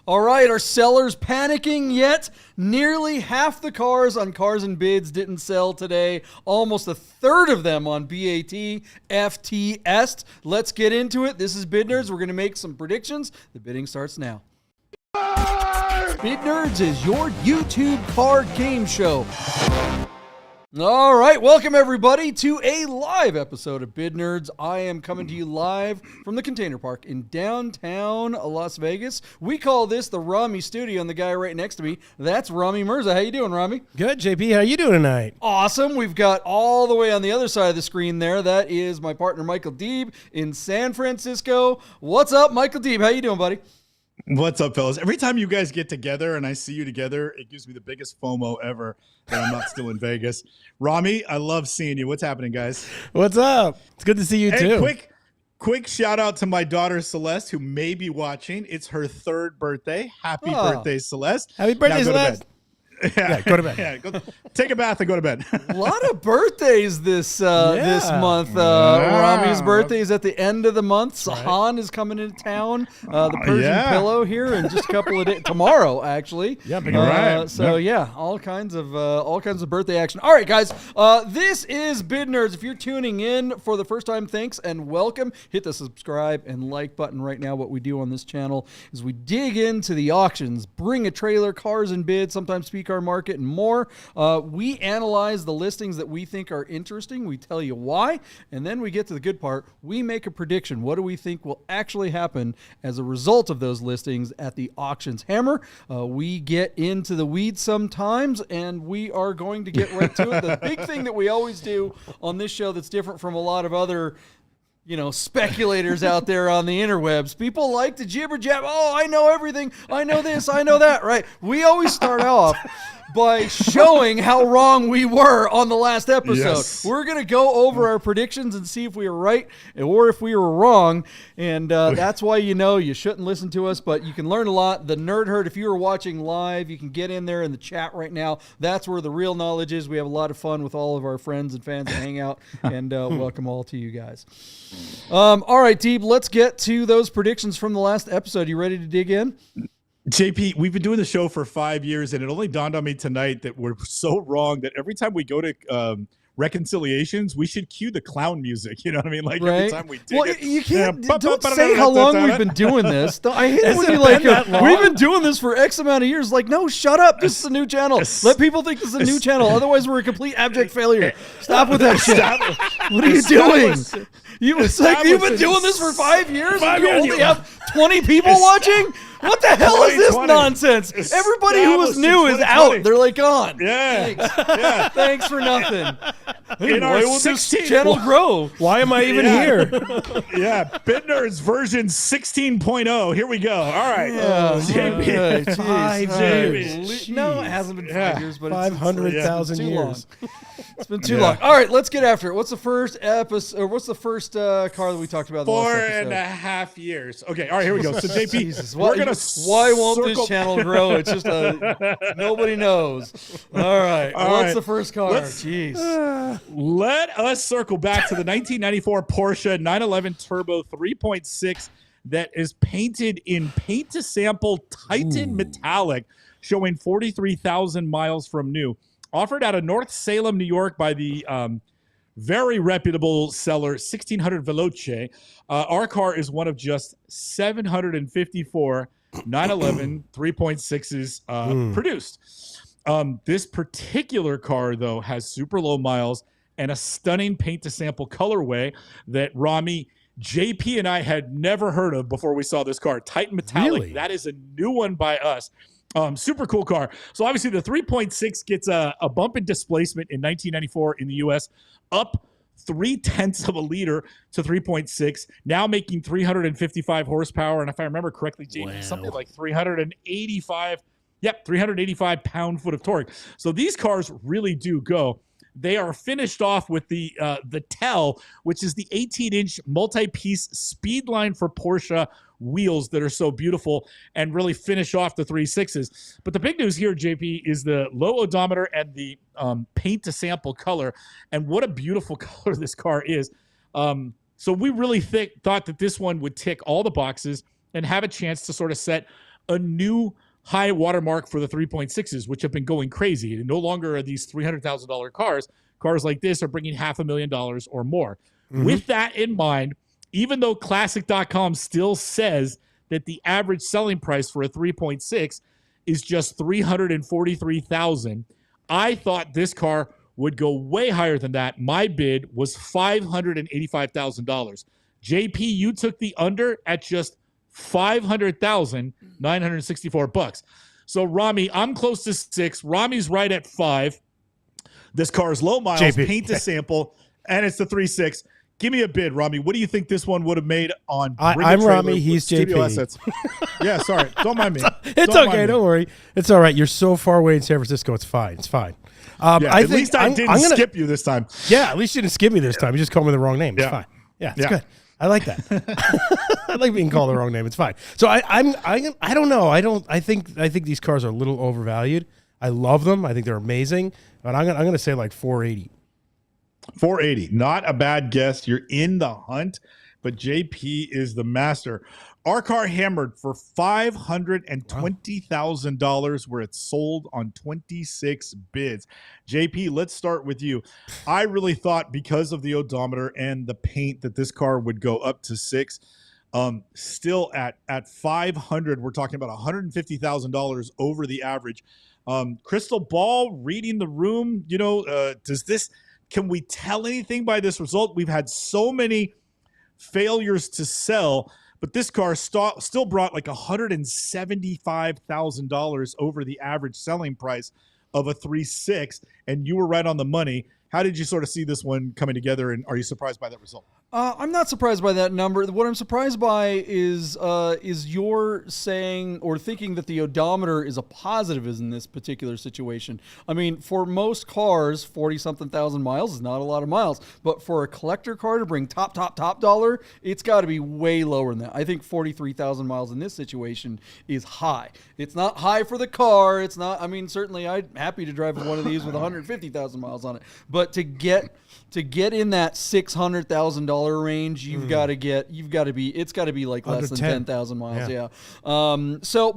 All right, are sellers panicking yet? Nearly half the cars on Cars and Bids didn't sell today. Almost a third of them on BAT, FTS. Let's get into it. This is Bid Nerds. We're going to make some predictions. The bidding starts now. Bid Nerds is your YouTube car game show. All right, welcome everybody to a live episode of Bid Nerds. I am coming to you live from the Container Park in downtown Las Vegas. We call this the Rami Studio, and the guy right next to me, that's Rami Mirza. How you doing, Rami? Good, JP. How you doing tonight? Awesome. We've got all the way on the other side of the screen there. That is my partner, Michael Deeb, in San Francisco. What's up, Michael Deeb? How you doing, buddy? What's up, fellas? Every time you guys get together and I see you together, it gives me the biggest FOMO ever that I'm not still in Vegas. Rami, I love seeing you. What's happening, guys? What's up? It's good to see you too. Quick shout out to my daughter Celeste, who may be watching. It's her 3rd birthday. Happy birthday, Celeste. Happy birthday, Celeste. Yeah, go to bed. Yeah, go take a bath and go to bed. A lot of birthdays this month. Rami's birthday is at the end of the month. Sahan is coming into town. The Persian Pillow here in just a couple of days. Tomorrow, actually. Yeah, So all kinds of birthday action. All right, guys. This is Bid Nerds. If you're tuning in for the first time, thanks and welcome. Hit the subscribe and like button right now. What we do on this channel is we dig into the auctions, bring a trailer, cars and bids, sometimes speak our market and more. We analyze the listings that we think are interesting. We tell you why, and then we get to the good part. We make a prediction. What do we think will actually happen as a result of those listings at the auctions? Hammer, we get into the weeds sometimes, and we are going to get right to it. The big thing that we always do on this show that's different from a lot of other speculators out there on the interwebs. People like to jibber jab. Oh, I know everything. I know this. I know that. Right. We always start off by showing how wrong we were on the last episode. Yes. We're going to go over our predictions and see if we were right or if we were wrong. And that's why you shouldn't listen to us, but you can learn a lot. The Nerd Herd, if you are watching live, you can get in there in the chat right now. That's where the real knowledge is. We have a lot of fun with all of our friends and fans that hang out, and welcome all to you guys. All right, Deeb, let's get to those predictions from the last episode. You ready to dig in? JP, we've been doing the show for 5 years, and it only dawned on me tonight that we're so wrong that every time we go to reconciliations, we should cue the clown music. You know what I mean? Like every time we do it. You can't don't say how long we've been doing this. I hate it when you we've been doing this for X amount of years. Like, no, shut up. This is a new channel. Let people think this is a new channel. Otherwise, we're a complete abject failure. Stop with that shit. What are you doing? You've been doing this for 5 years and you only have 20 people watching? What the hell is this nonsense? Everybody who was new is out. They're like gone. Yeah. Thanks. Thanks for nothing. In Why our will this 16 channel grow? Why am I even here? Yeah, Bid Nerds version 16.0. Here we go. All right. JP. 5 years. No, it hasn't been 5 years, but 500,000 years. It's been too long. All right, let's get after it. What's the first episode, or what's the first car that we talked about in the last episode? 4.5 years. Okay, all right, here we go. So, JP, Jesus, why won't this channel grow? It's just nobody knows. All right, what's the first car? Jeez. Let us circle back to the 1994 Porsche 911 Turbo 3.6 that is painted in paint-to-sample Titan metallic, showing 43,000 miles from new. Offered out of North Salem, New York by the very reputable seller 1600 Veloce. Our car is one of just 754 911 3.6s produced. This particular car, though, has super low miles and a stunning paint-to-sample colorway that Rami, JP, and I had never heard of before we saw this car. Titan Metallic. Really? That is a new one by us. Super cool car. So obviously the 3.6 gets a bump in displacement in 1994 in the U.S. up 0.3 of a liter to 3.6, now making 355 horsepower. And if I remember correctly, something like 385 pound-foot of torque. So these cars really do go. They are finished off with the Tell, which is the 18-inch multi-piece speed line for Porsche wheels that are so beautiful and really finish off the 3.6s. But the big news here, JP, is the low odometer and the paint-to-sample color. And what a beautiful color this car is. So we really thought that this one would tick all the boxes and have a chance to sort of set a new high watermark for the 3.6s, which have been going crazy. And no longer are these $300,000 cars. Cars like this are bringing $500,000 or more. With that in mind, even though Classic.com still says that the average selling price for a 3.6 is just $343,000, I thought this car would go way higher than that. My bid was $585,000. JP, you took the under at just $500,964. So Rami, I'm close to 6. Rami's right at 5. This car is low miles, JP. paint to sample, and it's the 3.6. Give me a bid, Rami. What do you think this one would have made on? I'm Rami. He's studio JP. Assets? Yeah, sorry. Don't mind me. It's okay. Don't worry. It's all right. You're so far away in San Francisco. It's fine. It's fine. At least I didn't skip you this time. Yeah, at least you didn't skip me this time. You just called me the wrong name. It's fine. Yeah, it's good. I like that. I like being called the wrong name. It's fine. So I don't know. I think these cars are a little overvalued. I love them. I think they're amazing. But I'm gonna say like 480. 480. Not a bad guess. You're in the hunt, but JP is the master. Our car hammered for $520,000 where it's sold on 26 bids. JP, let's start with you. I really thought because of the odometer and the paint that this car would go up to 6. Still at 500, we're talking about $150,000 over the average. Crystal ball, reading the room, can we tell anything by this result? We've had so many failures to sell, but this car still brought like $175,000 over the average selling price of a 3.6, and you were right on the money. How did you sort of see this one coming together, and are you surprised by that result? I'm not surprised by that number. What I'm surprised by is your saying or thinking that the odometer is a positive in this particular situation. I mean, for most cars, 40-something thousand miles is not a lot of miles. But for a collector car to bring top dollar, it's got to be way lower than that. I think 43,000 miles in this situation is high. It's not high for the car. It's not. I mean, certainly I'm happy to drive one of these with 150,000 miles on it. But to get in that $600,000 range, it's got to be like less than 10,000 miles. Yeah. So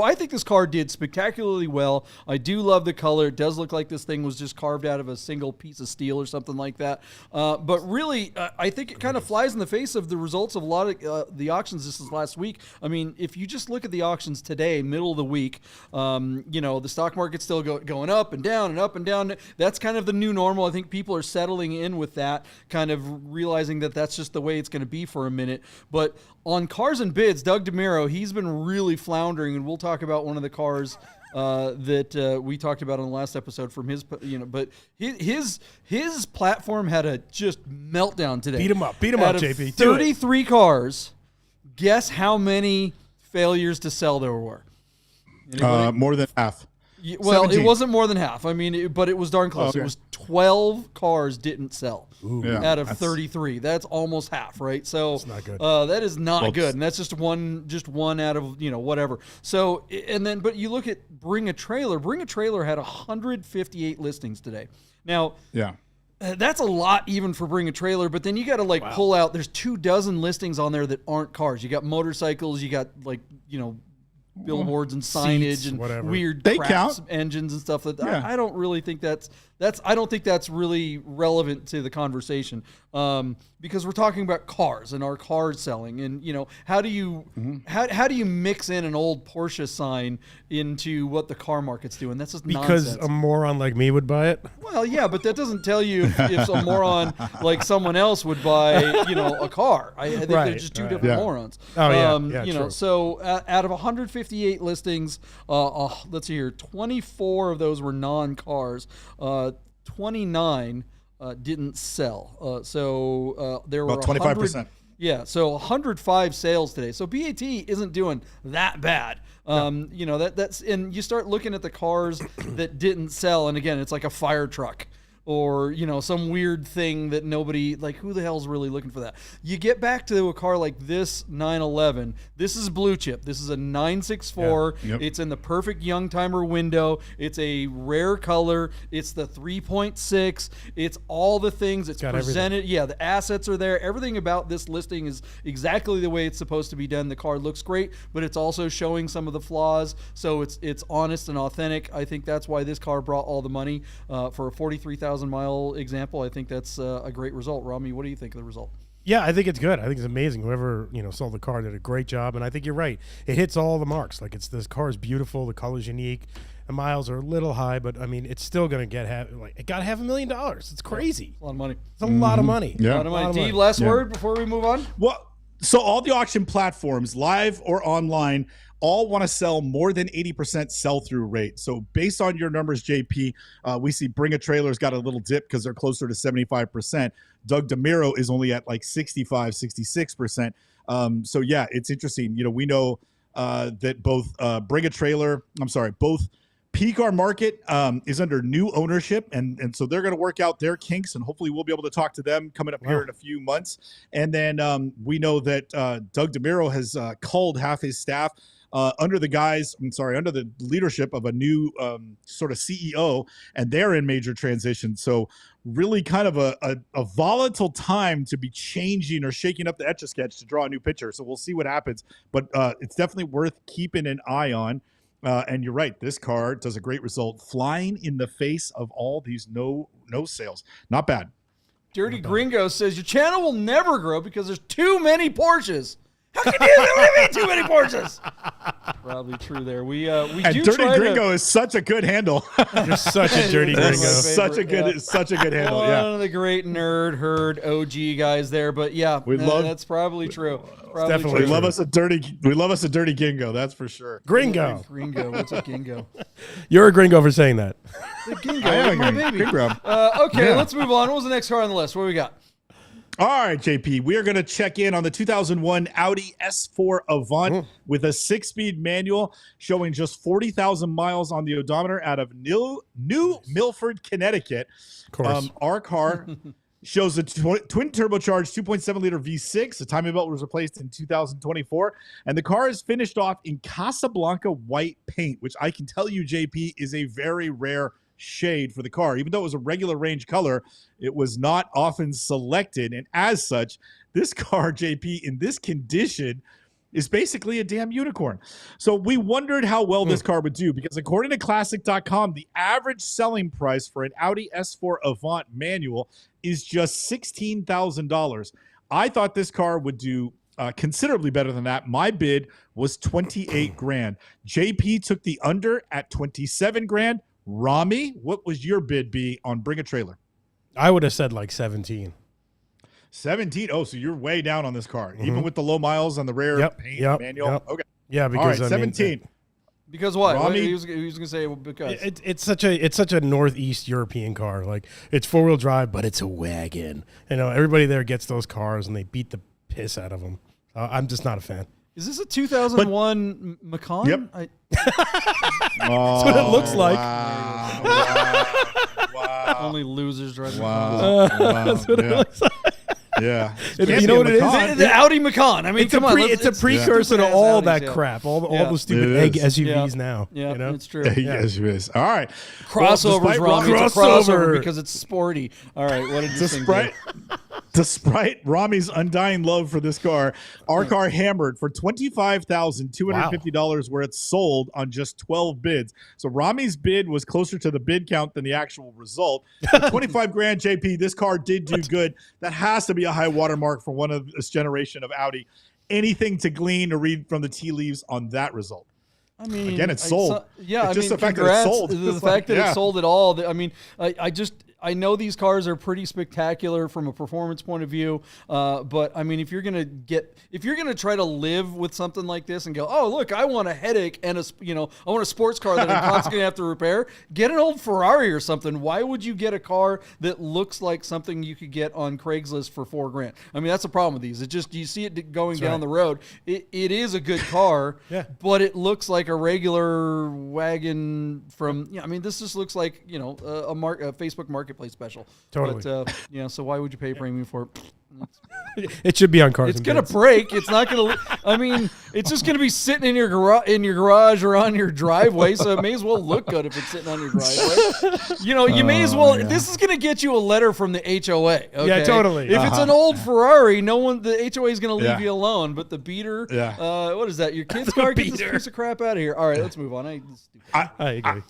I think this car did spectacularly well. I do love the color. It does look like this thing was just carved out of a single piece of steel or something like that. But really, I think it kind of flies in the face of the results of a lot of the auctions this last week. I mean, if you just look at the auctions today, middle of the week, the stock market's still going up and down and up and down. That's kind of the new normal. I think people are settling in with that, kind of realizing that that's just the way it's going to be for a minute. But on Cars and Bids, Doug DeMiro, he's been really floundering, and we'll talk about one of the cars that we talked about on the last episode from his, but his platform had a just meltdown today. Beat him up, JP. 33 cars. Guess how many failures to sell there were? More than half. Well, 17. It wasn't more than half. I mean, but it was darn close. Okay. It was 12 cars didn't sell out of that's 33. That's almost half, right? So that's not good. That is not good, and that's just one out of whatever. So but you look at Bring a Trailer. Bring a Trailer had 158 listings today. Now, that's a lot even for Bring a Trailer, but then you got to pull out. There's 24 listings on there that aren't cars. You got motorcycles. You got billboards and signage seats, and whatever. weird They craps, count. engines and stuff. I don't really think I don't think that's really relevant to the conversation, because we're talking about cars and our cars selling, and how do you mix in an old Porsche sign into what the car market's doing? That's just because nonsense. a moron like me would buy it. Well, yeah, but that doesn't tell you if a moron like someone else would buy, a car. I think they're just two different morons. Oh yeah, true. So out of 158 listings, let's see here, 24 of those were non-cars. 29 didn't sell. So there were about 25%. Yeah, so 105 sales today. So BAT isn't doing that bad. That's and you start looking at the cars that didn't sell, and again, it's like a fire truck. or some weird thing that nobody, like, who the hell's really looking for that? You get back to a car like this 911. This is blue chip. This is a 964. Yep. It's in the perfect young timer window. It's a rare color. It's the 3.6. It's all the things. It's presented. Everything. Yeah, the assets are there. Everything about this listing is exactly the way it's supposed to be done. The car looks great, but it's also showing some of the flaws. So it's honest and authentic. I think that's why this car brought all the money for a 43,000 mile example. I think that's a great result. Rami, what do you think of the result? Yeah, I think it's good. I think it's amazing. Whoever sold the car did a great job, and I think you're right. It hits all the marks. Like this car is beautiful. The color's unique. The miles are a little high, but I mean, it's still going to get it got $500,000. It's crazy. A lot of money. It's a lot of money. Yeah. A lot of money. Deeb, last word before we move on. Well, so all the auction platforms, live or online, all want to sell more than 80% sell-through rate. So based on your numbers, JP, we see Bring a Trailer's got a little dip because they're closer to 75%. Doug DeMiro is only at like 65, 66%. So yeah, it's interesting. We know that both both P-Car Market is under new ownership, and so they're going to work out their kinks, and hopefully we'll be able to talk to them coming up here in a few months. And then we know that Doug DeMiro has culled half his staff under the leadership of a new sort of CEO, and they're in major transition. So really kind of a volatile time to be changing or shaking up the Etch-a-Sketch to draw a new picture. So we'll see what happens, but it's definitely worth keeping an eye on. And you're right, this car does a great result, flying in the face of all these no sales. Not bad. Dirty Gringo says your channel will never grow because there's too many Porsches. How can you mean too many Porsches? Probably true there. We and do Dirty try Gringo is such a good handle. You're such a dirty That's gringo. my favorite, Such a good handle. One Yeah. of the great nerd herd OG guys there, but yeah, that's probably true. Probably definitely true. We love us a dirty Gingo, that's for sure. Gringo. Gringo, what's a Gingo? You're a gringo for saying that. The Gingo, I am my a baby. Gringo. Okay, Yeah. let's move on. What was the next car on the list? What do we got? All right, JP, we are going to check in on the 2001 Audi S4 Avant with a 6-speed manual showing just 40,000 miles on the odometer out of New Milford, Connecticut. Of course. Our car shows a twin turbocharged 2.7-liter V6. The timing belt was replaced in 2024. And the car is finished off in Casablanca white paint, which I can tell you, JP, is a very rare shade for the car. Even though it was a regular range color, it was not often selected, and as such, this car, JP, in this condition is basically a damn unicorn. So we wondered how well this car would do, because according to classic.com, the average selling price for an Audi S4 Avant manual is just $16,000. I thought this car would do considerably better than that. My bid was 28 grand. JP took the under at 27 grand. Rami, what was your bid be on Bring a Trailer? I would have said like 17. 17. Oh, so you're way down on this car, even with the low miles on the rare paint manual. Okay. Yeah, because all right, 17. Because what? Rami, he was going to say because it's such a northeast European car. Like, it's 4-wheel drive, but it's a wagon. Everybody there gets those cars and they beat the piss out of them. I'm just not a fan. Is this a 2001 Macan? Yep. That's what it looks like. Wow. Only losers drive That's what it looks like. Yeah. You know what it is? the Audi Macan. I mean, It's a precursor to all that crap. All the stupid egg SUVs now. Yeah, it's true. Yes, it is. All right. Crossovers, Well, Rami. It's a crossover because it's sporty. All right. What did this thing do? Despite Rami's undying love for this car, our car hammered for $25,250 where it's sold on just 12 bids. So Rami's bid was closer to the bid count than the actual result. 25 grand, JP, this car did do good. That has to be a high watermark for one of this generation of Audi. Anything to glean or read from the tea leaves on that result? I mean, again, it's sold. The fact that it's sold. The fact that it's sold at all. I mean, I know these cars are pretty spectacular from a performance point of view, but I mean, if you're gonna try to live with something like this and go, oh look, I want a headache and I want a sports car that I'm constantly gonna have to repair. Get an old Ferrari or something. Why would you get a car that looks like something you could get on Craigslist for $4 grand? I mean, that's the problem with these. It just you see it going down the road. It is a good car, but it looks like a regular wagon from. I mean, this just looks like a Facebook Marketplace marketplace special. Totally. But, so why would you pay premium for it? It should be on cars. It's gonna break. It's not gonna. I mean, it's just gonna be sitting in your garage or on your driveway. So it may as well look good if it's sitting on your driveway. You may as well. Yeah. This is gonna get you a letter from the HOA. Okay? Yeah, totally. If it's an old Ferrari, the HOA is gonna leave you alone. But the beater, what is that? Your kid's car? Get this piece of crap out of here. All right, let's move on. I agree.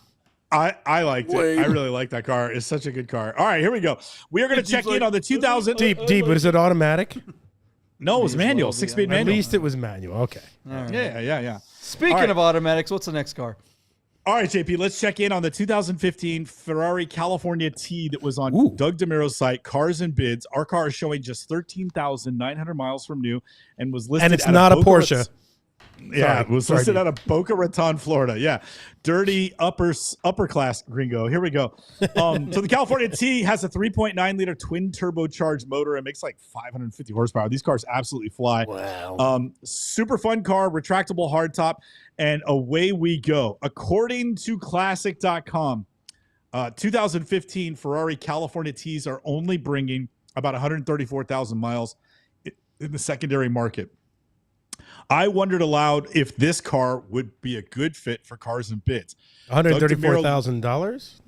I liked it. I really like that car. It's such a good car. All right, here we go. We are going to check in on the 2000. Deep, but is it automatic? No, it was manual. 6-speed manual. At least it was manual. Okay. Right. Yeah. Speaking of automatics, what's the next car? All right, JP, let's check in on the 2015 Ferrari California T that was on Doug DeMiro's site, Cars and Bids. Our car is showing just 13,900 miles from new and was listed. And it's not a Porsche. Yeah, it was listed out of Boca Raton, Florida. Yeah, dirty upper class gringo. Here we go. So the California T has a 3.9 liter twin turbocharged motor and makes like 550 horsepower. These cars absolutely fly. Wow. Super fun car, retractable hardtop, and away we go. According to Classic.com, 2015 Ferrari California Ts are only bringing about 134,000 miles in the secondary market. I wondered aloud if this car would be a good fit for Cars and Bids. $134,000?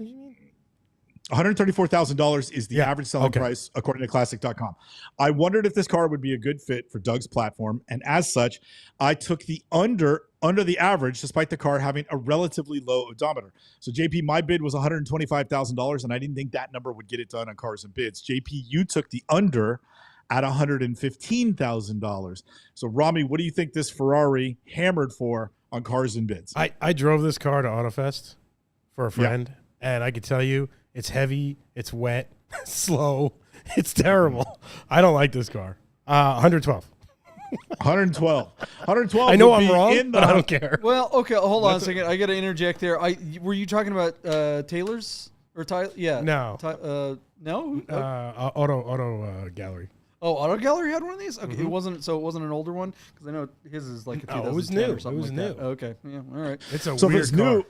$134,000 is the average selling price according to Classic.com. I wondered if this car would be a good fit for Doug's platform, and as such, I took the under the average, despite the car having a relatively low odometer. So JP, my bid was $125,000, and I didn't think that number would get it done on Cars and Bids. JP, you took the under at $115,000. So Rami, what do you think this Ferrari hammered for on Cars and Bids? I drove this car to AutoFest for a friend, and I could tell you it's heavy, it's wet, it's slow, it's terrible. I don't like this car. 112. 112. I know I'm wrong, but I don't care. Well, okay, hold on a second. I got to interject there. Were you talking about Taylor's or Tyler? Yeah. No. No. Auto Gallery. Oh, Auto Gallery had one of these? Okay, it wasn't an older one? Because I know his is like a 2010 it was new. or something It was new. That. Okay, yeah, all right. It's a so weird if it's car. new,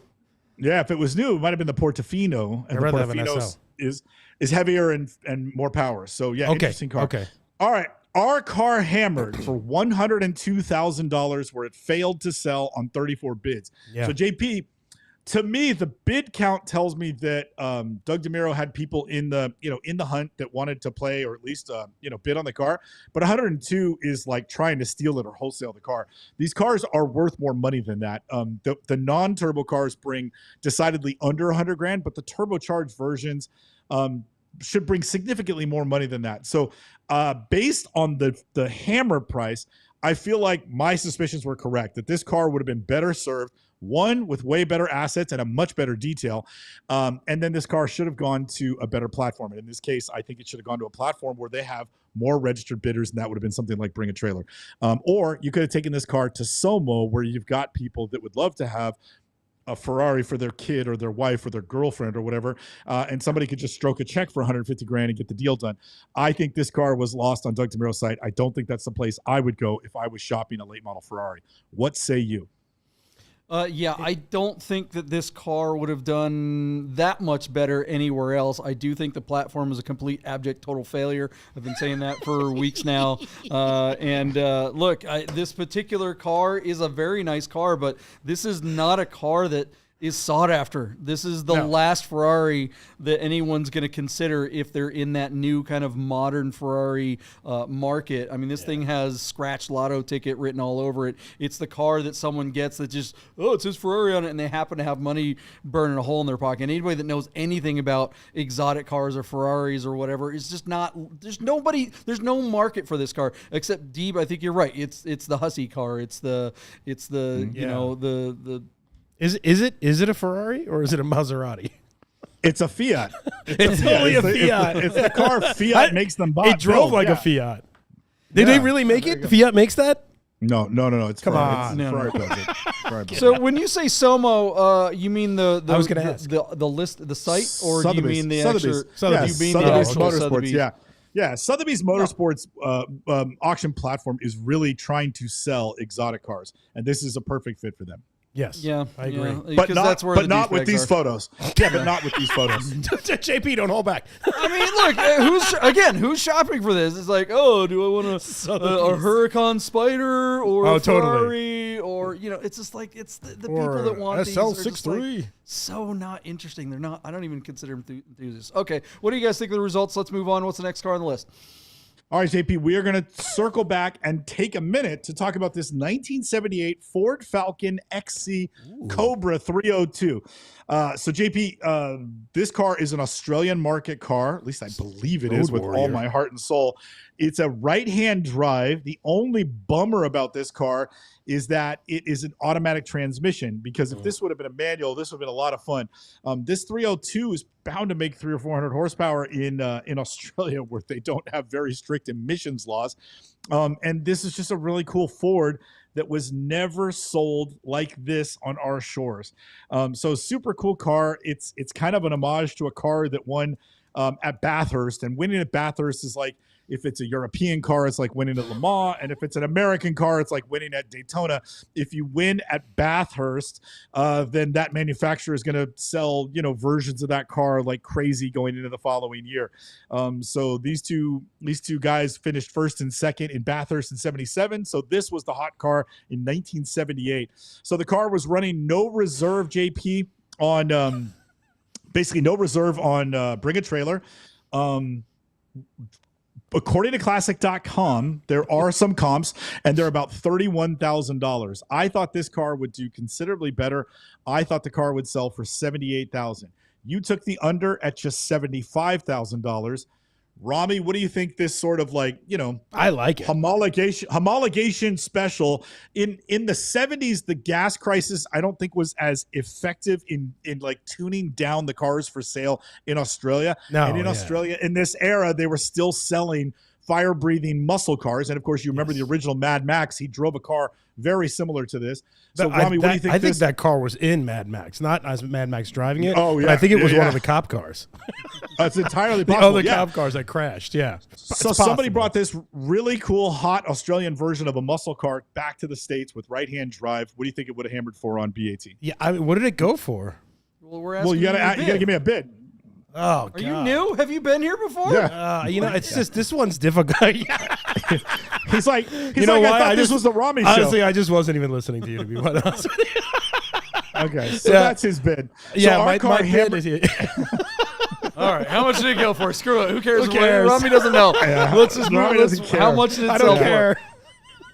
if it was new, it might have been the Portofino, and the Portofino is heavier and more power. So interesting car. Okay. All right, our car hammered for $102,000, where it failed to sell on 34 bids. Yeah. So JP, to me, the bid count tells me that Doug DeMiro had people in the hunt that wanted to play or at least bid on the car. But 102 is like trying to steal it or wholesale the car. These cars are worth more money than that. The non-turbo cars bring decidedly under 100 grand, but the turbocharged versions should bring significantly more money than that. So based on the hammer price, I feel like my suspicions were correct, that this car would have been better served, one, with way better assets and a much better detail. And then this car should have gone to a better platform. And in this case, I think it should have gone to a platform where they have more registered bidders, and that would have been something like Bring a Trailer. Or you could have taken this car to Somo, where you've got people that would love to have a Ferrari for their kid or their wife or their girlfriend or whatever, and somebody could just stroke a check for 150 grand and get the deal done. I think this car was lost on Doug DeMiro's site. I don't think that's the place I would go if I was shopping a late model Ferrari. What say you? I don't think that this car would have done that much better anywhere else. I do think the platform is a complete abject total failure. I've been saying that for weeks now. Look, this particular car is a very nice car, but this is not a car that is sought after. This is the last Ferrari that anyone's going to consider if they're in that new kind of modern Ferrari market. I mean, this thing has scratch lotto ticket written all over it. It's the car that someone gets that just, it says Ferrari on it, and they happen to have money burning a hole in their pocket. And anybody that knows anything about exotic cars or Ferraris or whatever, it's just not, there's no market for this car except Deeb. I think you're right. It's the hussy car. It's the Is it a Ferrari or is it a Maserati? It's a Fiat. It's totally a Fiat. It's the car Fiat makes them buy. It drove like a Fiat. Did they really make it? Fiat makes that? No. It's Come Ferrari. on. Ferrari builds it. Ferrari builds So when you say Somo, you mean the I was gonna ask. the list, the site, or do you Sotheby's. mean the Sotheby's. actual? Yeah, You mean the Sotheby's actual Motorsports. Sotheby's? Yeah. Sotheby's Motorsports auction platform is really trying to sell exotic cars, and this is a perfect fit for them. Yes. Yeah, I agree. Yeah, But not, that's where but the not with douchebags these are. photos. Yeah, but not with these photos. JP, don't hold back. I mean, look, who's shopping for this? It's like, oh, do I want a Huracan Spider or a Ferrari or it's just like it's the people that want these are just like so not interesting. They're not. I don't even consider them enthusiasts. Okay, what do you guys think of the results? Let's move on. What's the next car on the list? All right, JP, we are going to circle back and take a minute to talk about this 1978 Ford Falcon XC Cobra 302. So, JP, this car is an Australian market car. At least I believe it is with all my heart and soul. It's a right-hand drive. The only bummer about this car is that it is an automatic transmission, because if this would have been a manual, this would have been a lot of fun. This 302 is bound to make 300 or 400 horsepower in Australia, where they don't have very strict emissions laws. And this is just a really cool Ford that was never sold like this on our shores. So super cool car. It's kind of an homage to a car that won at Bathurst, and winning at Bathurst is like, if it's a European car, it's like winning at Le Mans. And if it's an American car, it's like winning at Daytona. If you win at Bathurst, then that manufacturer is going to sell, versions of that car like crazy going into the following year. So these two guys finished first and second in Bathurst in 77. So this was the hot car in 1978. So the car was running no reserve, JP, on basically no reserve on Bring a Trailer. According to Classic.com, there are some comps, and they're about $31,000. I thought this car would do considerably better. I thought the car would sell for $78,000. You took the under at just $75,000. Rami, what do you think this sort of I like it. Homologation special in the 70s, the gas crisis, I don't think was as effective in like tuning down the cars for sale in Australia. Australia in this era, they were still selling fire-breathing muscle cars. And of course, you remember the original Mad Max. He drove a car very similar to this. So, Rami, what do you think? I think that car was in Mad Max, not as Mad Max driving it. Oh, yeah. But I think it was one of the cop cars. That's entirely possible. The other cop cars that crashed, yeah. So somebody brought this really cool, hot Australian version of a muscle car back to the States with right-hand drive. What do you think it would have hammered for on BAT? Yeah, what did it go for? Well, you gotta give me a bid. Oh, God. Are you new? Have you been here before? Yeah. It's just this one's difficult. He's like, I thought this was the Rami show. Honestly, I just wasn't even listening to you, to be quite honest with you. Okay, so that's his bid. Yeah, so my bid is here. All right, how much did it go for? Screw it. Who cares? Who cares? Rami doesn't know. Yeah. Let's just Rami doesn't care. How much did it I sell don't care.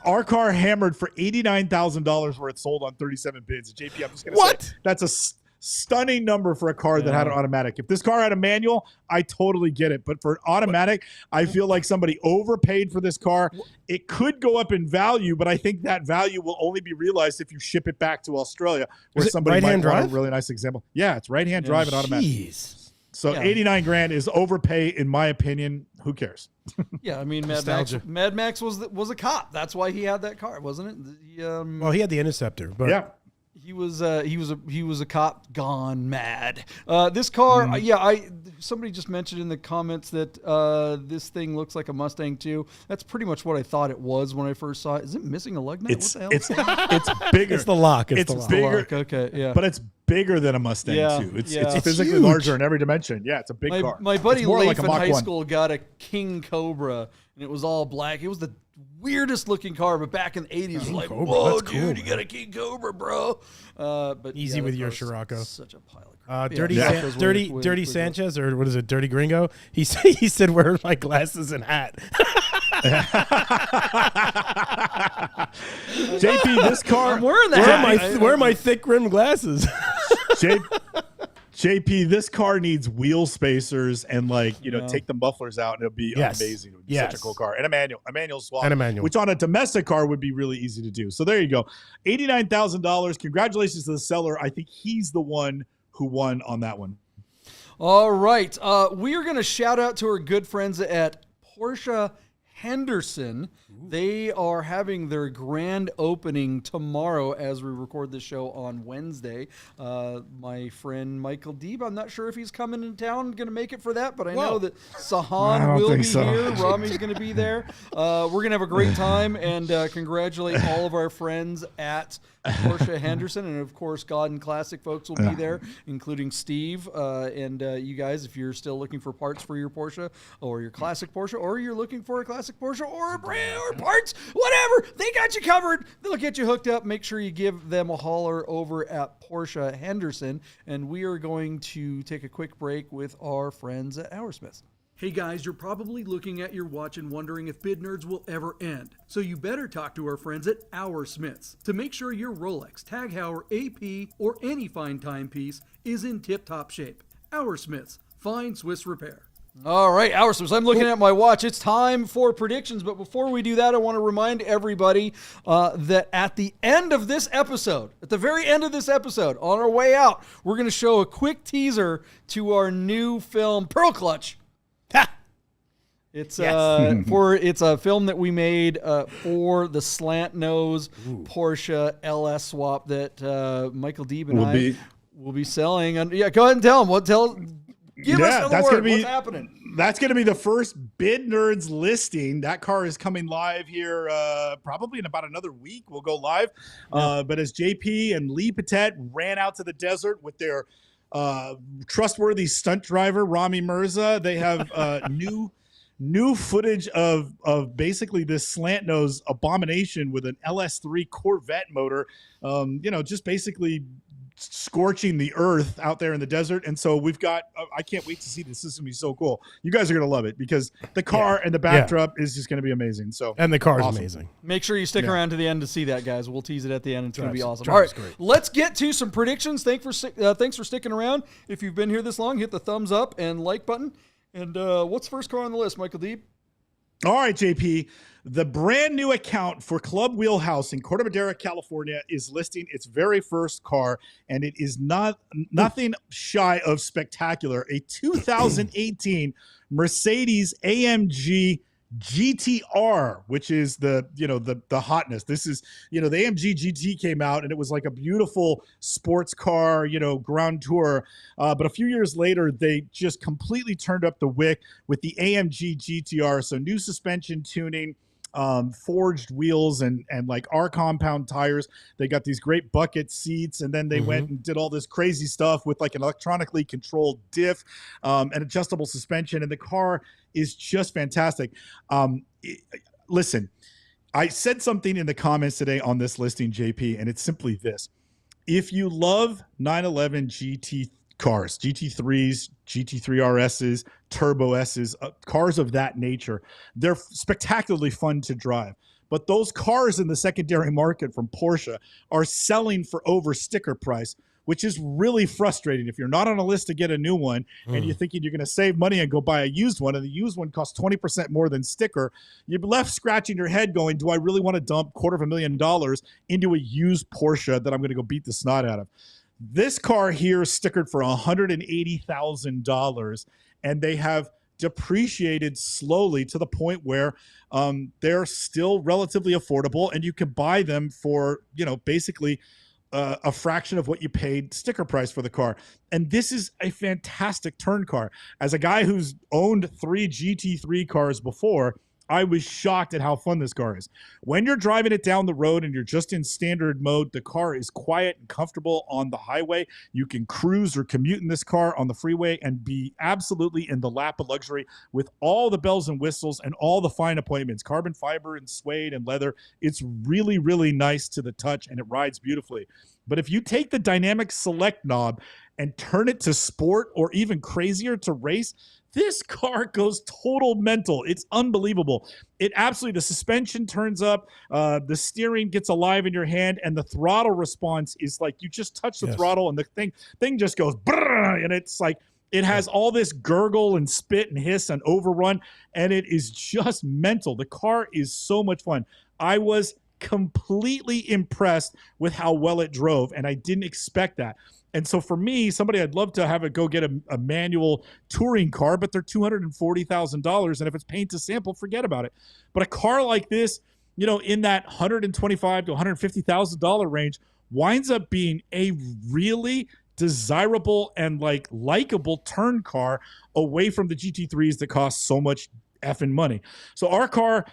for? Our car hammered for $89,000 where it sold on 37 bids. JP, I'm just going to say that's a stunning number for a car that had an automatic. If this car had a manual, I totally get it. But for an automatic, I feel like somebody overpaid for this car. It could go up in value, but I think that value will only be realized if you ship it back to Australia, where somebody might want a really nice example. Yeah, it's right-hand drive and automatic. Jeez. So $89,000 is overpay, in my opinion. Who cares? Yeah, I mean, Mad Max was a cop. That's why he had that car, wasn't it? Well, he had the Interceptor, but yeah. He was a cop gone mad. This car, somebody just mentioned in the comments that this thing looks like a Mustang too. That's pretty much what I thought it was when I first saw it. Is it missing a lug nut? What the hell? It's bigger. It's the lock. It's the lock. bigger. Okay, yeah. But it's bigger than a Mustang too. It's physically huge. larger in every dimension. Yeah, it's a big car. My buddy Leif in high 1. school got a King Cobra, and it was all black. It was the weirdest looking car, but back in the 80s, it was like, Cobra, whoa, that's dude, cool, you got a King Cobra, bro. But easy with your Scirocco. Such a pile of crap. Dirty Sanchez, or what is it, Dirty Gringo? He said, "Where my glasses and hat?" JP, this car. I'm wearing that. Where are my thick rimmed glasses? JP, this car needs wheel spacers and take the mufflers out, and it'll be amazing. It would be such a cool car. And a manual swap. And a manual. Which on a domestic car would be really easy to do. So there you go. $89,000. Congratulations to the seller. I think he's the one who won on that one. All right. We are going to shout out to our good friends at Porsche Henderson. They are having their grand opening tomorrow as we record this show on Wednesday. My friend Michael Deeb, I'm not sure if he's coming in town, going to make it for that, but I know that Sahan will be here. Rami's going to be there. We're going to have a great time and congratulate all of our friends at Porsche Henderson, and of course God and Classic folks will be there, including Steve and you guys. If you're still looking for parts for your Porsche or your Classic Porsche, or you're looking for a Classic Porsche or a brand or parts, whatever, they got you covered. They'll get you hooked up. Make sure you give them a holler over at Porsche Henderson, and we are going to take a quick break with our friends at Hoursmith. Hey guys, you're probably looking at your watch and wondering if Bid Nerds will ever end. So you better talk to our friends at Hoursmiths to make sure your Rolex, Tag Heuer, AP, or any fine timepiece is in tip-top shape. Hoursmiths, fine Swiss repair. All right, Hoursmiths, I'm looking at my watch. It's time for predictions, but before we do that, I want to remind everybody that at the end of this episode, at the very end of this episode, on our way out, we're going to show a quick teaser to our new film, Pearl Clutch. It's it's a film that we made for the slant nose Porsche LS swap that Michael Deeb and will be selling. And yeah, go ahead and tell them. Give us another word. What's happening? That's going to be the first Bid Nerds listing. That car is coming live here probably in about another week. We'll go live. But as JP and Lee Patet ran out to the desert with their trustworthy stunt driver Rami Mirza, they have new footage of basically this slant nose abomination with an LS3 Corvette motor, just basically scorching the earth out there in the desert. And so we've got, I can't wait to see this. This is gonna be so cool. You guys are gonna love it because the car and the backdrop is just gonna be amazing. So, and the car is amazing. Make sure you stick around to the end to see that, guys. We'll tease it at the end. It's gonna be awesome. All right, let's get to some predictions. Thanks for sticking around. If you've been here this long, hit the thumbs up and like button. And what's first car on the list, Michael Deeb? All right, JP. The brand new account for Club Wheelhouse in Corte Madera, California is listing its very first car, and it is nothing shy of spectacular. A 2018 Mercedes AMG GTR, which is the hotness. This is, the AMG GT came out and it was like a beautiful sports car, Grand Tour. But a few years later, they just completely turned up the wick with the AMG GTR. So new suspension tuning, forged wheels and like R compound tires. They got these great bucket seats, and then they went and did all this crazy stuff with like an electronically controlled diff, and adjustable suspension. And the car is just fantastic. Listen, I said something in the comments today on this listing, JP, and it's simply this. If you love 911 GT cars, GT3s, GT3 RSs, Turbo S's, cars of that nature, they're spectacularly fun to drive. But those cars in the secondary market from Porsche are selling for over sticker price, which is really frustrating. If you're not on a list to get a new one and you're thinking you're going to save money and go buy a used one, and the used one costs 20% more than sticker, you're left scratching your head going, do I really want to dump $250,000 into a used Porsche that I'm going to go beat the snot out of? This car here is stickered for $180,000, and they have depreciated slowly to the point where they're still relatively affordable, and you can buy them for, basically a fraction of what you paid sticker price for the car. And this is a fantastic turn car. As a guy who's owned 3 GT3 cars before, I was shocked at how fun this car is. When you're driving it down the road and you're just in standard mode, the car is quiet and comfortable on the highway. You can cruise or commute in this car on the freeway and be absolutely in the lap of luxury with all the bells and whistles and all the fine appointments, carbon fiber and suede and leather. It's really, really nice to the touch, and it rides beautifully. But if you take the dynamic select knob and turn it to sport or even crazier to race, this car goes total mental. It's unbelievable. It absolutely, the suspension turns up, the steering gets alive in your hand, and the throttle response is like you just touch the throttle and the thing just goes brrr, and it's like it has all this gurgle and spit and hiss and overrun, and it is just mental. The car is so much fun. I was completely impressed with how well it drove, and I didn't expect that. And so for me, somebody I'd love to have it go get a manual touring car, but they're $240,000, and if it's paint to sample, forget about it. But a car like this, you know, in that $125,000 to $150,000 range, winds up being a really desirable and like likable turn car away from the GT3s that cost so much effing money. So our car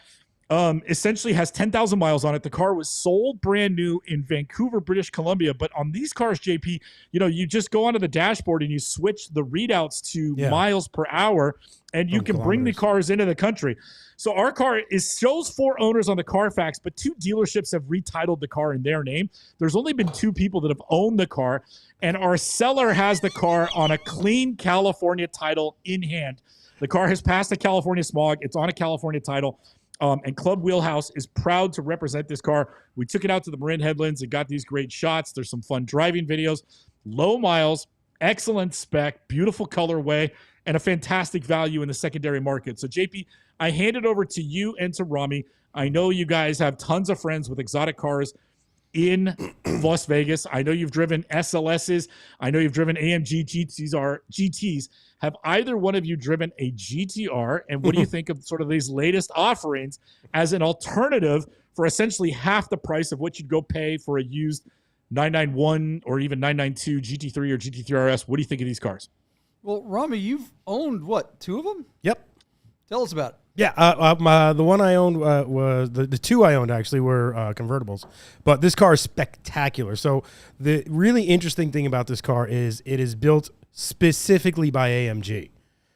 essentially has 10,000 miles on it. The car was sold brand new in Vancouver, British Columbia. But on these cars, JP, you know, you just go onto the dashboard and you switch the readouts to miles per hour, and you can bring the cars into the country. So our car shows 4 owners on the Carfax, but 2 dealerships have retitled the car in their name. There's only been 2 people that have owned the car, and our seller has the car on a clean California title in hand. The car has passed the California smog. It's on a California title. And Club Wheelhouse is proud to represent this car. We took it out to the Marin Headlands and got these great shots. There's some fun driving videos, low miles, excellent spec, beautiful colorway, and a fantastic value in the secondary market. So, JP, I hand it over to you and to Rami. I know you guys have tons of friends with exotic cars in Las Vegas. I know you've driven SLSs. I know you've driven AMG GTs. Have either one of you driven a GTR? And what do you think of sort of these latest offerings as an alternative for essentially half the price of what you'd go pay for a used 991 or even 992 GT3 or GT3 RS? What do you think of these cars? Well, Rami, you've owned, what, 2 of them? Yep. Tell us about it. Yeah, the one I owned was the 2 I owned actually were convertibles, but this car is spectacular. So the really interesting thing about this car is it is built specifically by AMG.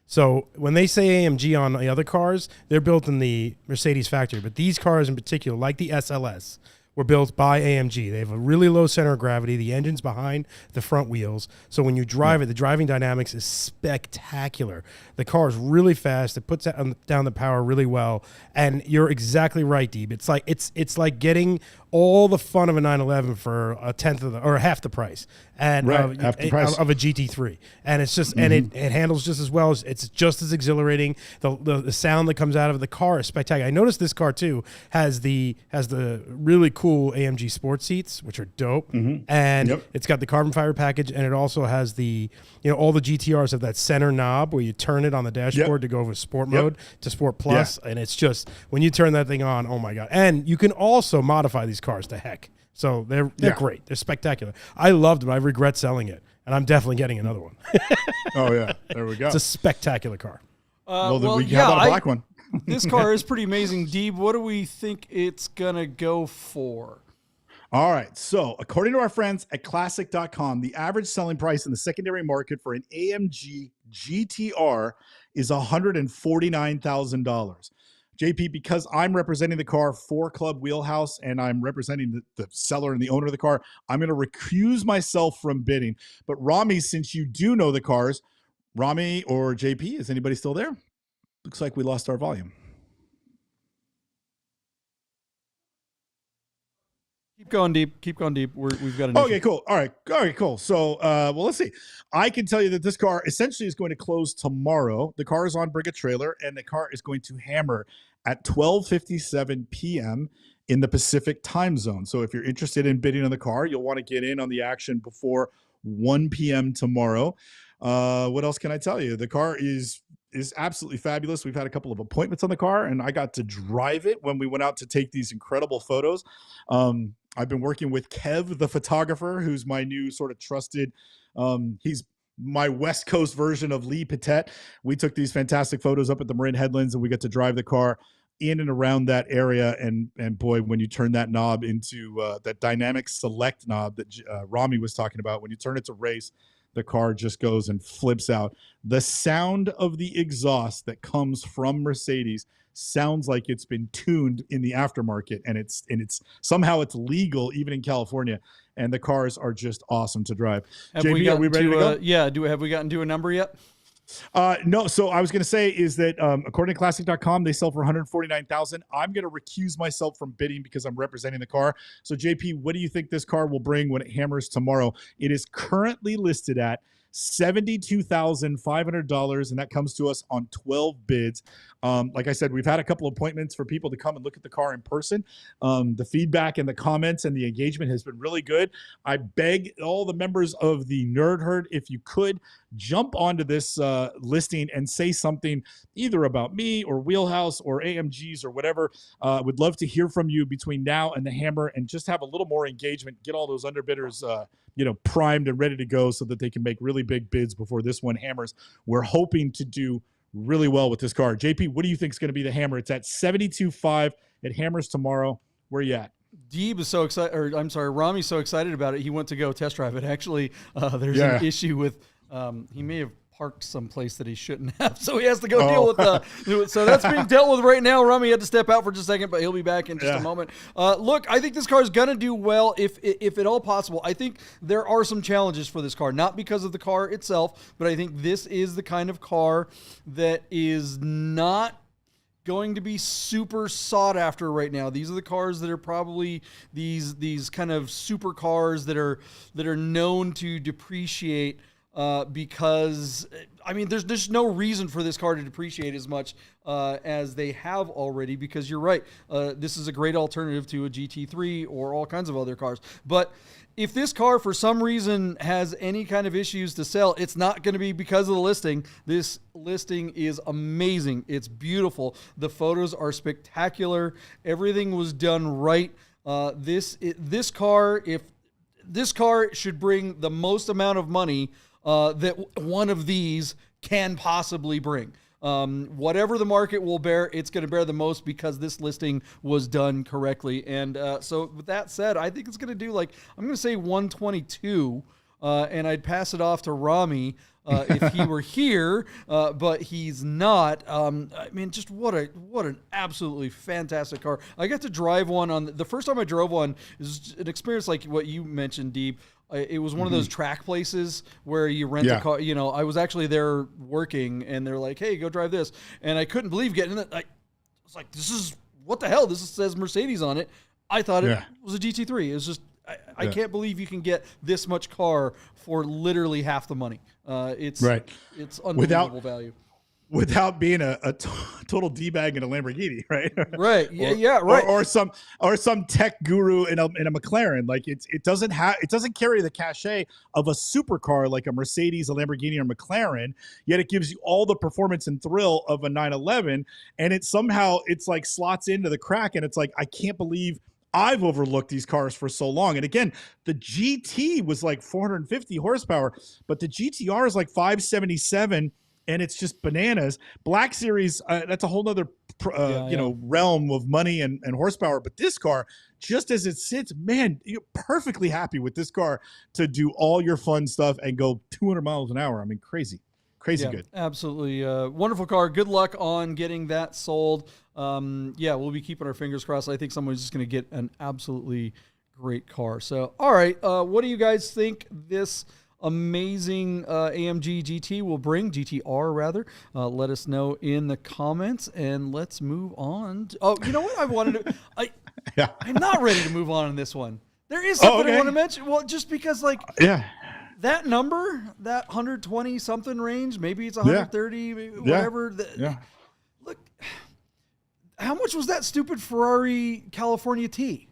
So when they say AMG on the other cars, they're built in the Mercedes factory, but these cars in particular, like the SLS, were built by AMG. They have a really low center of gravity. The engine's behind the front wheels. So when you drive it, the driving dynamics is spectacular. The car is really fast. It puts down the power really well. And you're exactly right, Deeb. It's like getting all the fun of a 911 for a tenth of or half the price, and half the price of a GT3. And it's just and it handles just as well. It's just as exhilarating. The sound that comes out of the car is spectacular. I noticed this car too has the really cool AMG sports seats, which are dope, and it's got the carbon fiber package, and it also has the all the GTRs have that center knob where you turn it on the dashboard to go over sport mode to sport plus, and it's just when you turn that thing on, oh my god! And you can also modify these cars to heck. So they're great. They're spectacular. I loved them. I regret selling it, and I'm definitely getting another one. Oh yeah, there we go. It's a spectacular car. How about a black one? This car is pretty amazing. Deeb, what do we think it's gonna go for? All right. So according to our friends at classic.com, the average selling price in the secondary market for an AMG GTR is $149,000. JP, because I'm representing the car for Club Wheelhouse and I'm representing the seller and the owner of the car, I'm going to recuse myself from bidding. But Rami, since you do know the cars, Rami or JP, is anybody still there? Looks like we lost our volume. Keep going deep. Keep going deep. We've got an Okay, cool. All right, cool. So, well, let's see. I can tell you that this car essentially is going to close tomorrow. The car is on Bring a Trailer, and the car is going to hammer at 12:57 p.m. in the Pacific time zone. So if you're interested in bidding on the car, you'll want to get in on the action before 1 p.m. tomorrow. What else can I tell you? The car is absolutely fabulous. We've had a couple of appointments on the car, and I got to drive it when we went out to take these incredible photos. I've been working with Kev, the photographer, who's my new sort of trusted, he's my West Coast version of Lee Patet. We took these fantastic photos up at the Marin Headlands, and we got to drive the car in and around that area. And boy, when you turn that knob into that dynamic select knob that Rami was talking about, when you turn it to race, the car just goes and flips out. The sound of the exhaust that comes from Mercedes sounds like it's been tuned in the aftermarket, and it's somehow it's legal even in California, and the cars are just awesome to drive. JB, are we ready to go? Yeah. Have we gotten to a number yet? No. So I was going to say is that according to classic.com, they sell for $149,000. I'm going to recuse myself from bidding because I'm representing the car. So JP, what do you think this car will bring when it hammers tomorrow? It is currently listed at $72,500, and that comes to us on 12 bids. Like I said, we've had a couple appointments for people to come and look at the car in person. The feedback and the comments and the engagement has been really good. I beg all the members of the Nerd Herd, if you could, jump onto this listing and say something either about me or Wheelhouse or AMGs or whatever. Would love to hear from you between now and the hammer and just have a little more engagement, get all those underbidders primed and ready to go so that they can make really big bids before this one hammers. We're hoping to do really well with this car. JP, what do you think is going to be the hammer? It's at 72.5. It hammers tomorrow. Where you at? Deeb is so excited, or I'm sorry, Rami's so excited about it. He went to go test drive it. Actually, there's an issue with, he may have parked someplace that he shouldn't have, so he has to go deal with so that's being dealt with right now. Rami had to step out for just a second, but he'll be back in just a moment. Look, I think this car is going to do well if at all possible. I think there are some challenges for this car, not because of the car itself, but I think this is the kind of car that is not going to be super sought after right now. These are the cars that are probably these kind of super cars that are known to depreciate because, I mean, there's no reason for this car to depreciate as much as they have already, because you're right. This is a great alternative to a GT3 or all kinds of other cars. But if this car for some reason has any kind of issues to sell, it's not going to be because of the listing. This listing is amazing. It's beautiful. The photos are spectacular. Everything was done right. This car should bring the most amount of money that one of these can possibly bring. Whatever the market will bear, it's going to bear the most because this listing was done correctly. And so with that said, I think it's going to do I'm going to say 122, and I'd pass it off to Rami if he were here, but he's not. I mean, just what an absolutely fantastic car. I got to drive one the first time I drove one is an experience like what you mentioned, Deeb. It was one of those track places where you rent a car. I was actually there working, and they're like, "Hey, go drive this," and I couldn't believe getting it. I was like, "This is what the hell? This says Mercedes on it." I thought it was a GT3. It was just, I can't believe you can get this much car for literally half the money. It's unbelievable value. Without being a total D-bag in a Lamborghini, right? Right. Yeah. Right. Or some tech guru in a McLaren. Like it doesn't carry the cachet of a supercar like a Mercedes, a Lamborghini, or McLaren. Yet it gives you all the performance and thrill of a 911, and it's like slots into the crack. And it's like, I can't believe I've overlooked these cars for so long. And again, the GT was like 450 horsepower, but the GTR is like 577. And it's just bananas. Black Series, that's a whole nother realm of money and horsepower. But this car, just as it sits, man, you're perfectly happy with this car to do all your fun stuff and go 200 miles an hour. I mean, crazy good. Absolutely. Wonderful car. Good luck on getting that sold. We'll be keeping our fingers crossed. I think someone's just going to get an absolutely great car. So, all right. What do you guys think this amazing AMG GTR rather? Let us know in the comments, and let's move on. You know what I wanted to I'm not ready to move on in this one. There is something I want to mention. Well, just because that number, that 120 something range, maybe it's 130, whatever. Look, how much was that stupid Ferrari California T?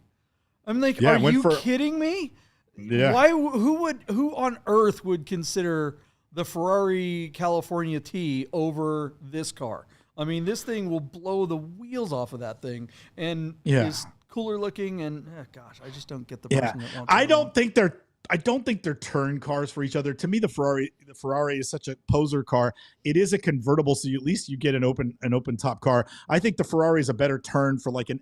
I'm like, are you kidding me? Yeah. Who on earth would consider the Ferrari California T over this car? I mean, this thing will blow the wheels off of that thing, and is cooler looking. And gosh, I just don't get the person that wants. I don't think they're turn cars for each other. To me, the Ferrari is such a poser car. It is a convertible, so at least you get an open top car. I think the Ferrari is a better turn for like an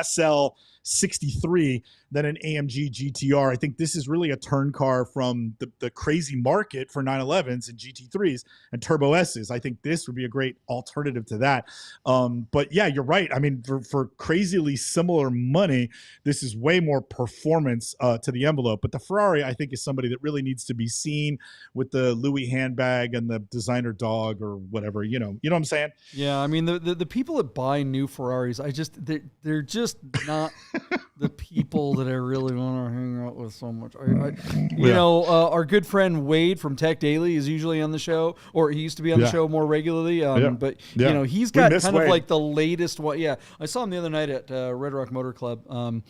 SL 63 than an AMG GTR. I think this is really a turn car from the crazy market for 911s and GT3s and Turbo S's. I think this would be a great alternative to that. But yeah, you're right. I mean, for crazily similar money, this is way more performance to the envelope. But the Ferrari, Ferrari, I think, is somebody that really needs to be seen with the Louis handbag and the designer dog or whatever. You know what I'm saying? Yeah, I mean the people that buy new Ferraris, they're just not the people that I really want to hang out with so much. You know, our good friend Wade from Tech Daily is usually on the show, or he used to be on the show more regularly. But you know, he's got kind of like the latest one. Yeah, I saw him the other night at Red Rock Motor Club.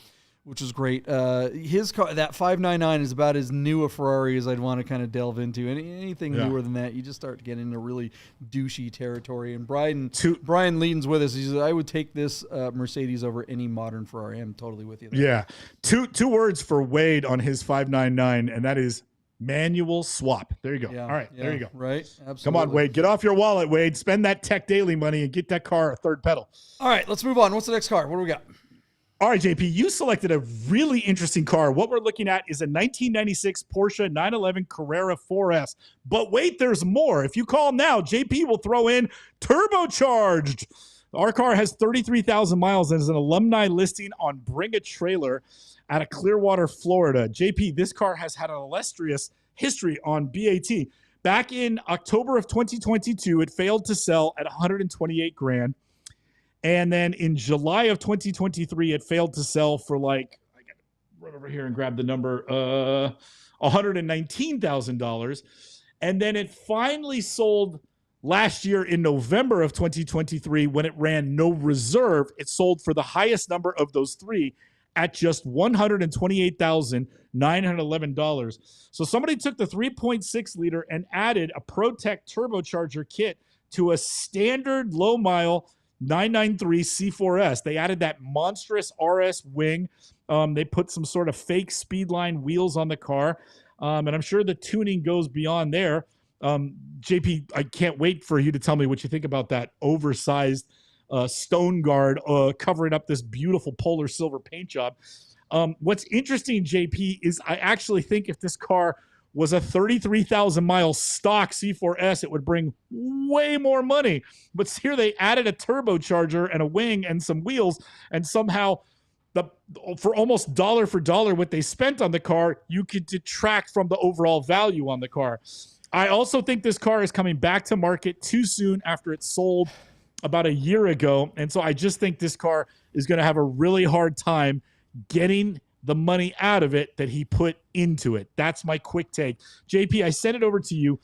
Which is great. His car, that 599, is about as new a Ferrari as I'd want to kind of delve into. Anything newer than that, you just start to get into really douchey territory. And Brian Leedon's with us. He says, I would take this Mercedes over any modern Ferrari. I'm totally with you there. Yeah. Two words for Wade on his 599, and that is manual swap. There you go. Yeah, all right, there you go. Right, absolutely. Come on, Wade. Get off your wallet, Wade. Spend that Tech Daily money and get that car a third pedal. All right, let's move on. What's the next car? What do we got? All right, JP, you selected a really interesting car. What we're looking at is a 1996 Porsche 911 Carrera 4S. But wait, there's more. If you call now, JP will throw in turbocharged. Our car has 33,000 miles and is an alumni listing on Bring a Trailer out of Clearwater, Florida. JP, this car has had an illustrious history on BAT. Back in October of 2022, it failed to sell at 128 grand. And then in July of 2023, it failed to sell for like, I got to run over here and grab the number, $119,000. And then it finally sold last year in November of 2023 when it ran no reserve. It sold for the highest number of those three at just $128,911. So somebody took the 3.6 liter and added a ProTech turbocharger kit to a standard low mile 993 C4S. They added that monstrous RS wing. They put some sort of fake Speedline wheels on the car. And I'm sure the tuning goes beyond there. JP, I can't wait for you to tell me what you think about that oversized stone guard covering up this beautiful polar silver paint job. What's interesting, JP, is I actually think if this car was a 33,000 mile stock C4S, it would bring way more money. But here they added a turbocharger and a wing and some wheels, and somehow for almost dollar for dollar what they spent on the car, you could detract from the overall value on the car. I also think this car is coming back to market too soon after it sold about a year ago. And so I just think this car is going to have a really hard time getting the money out of it that he put into it. That's my quick take. JP, I sent it over to you.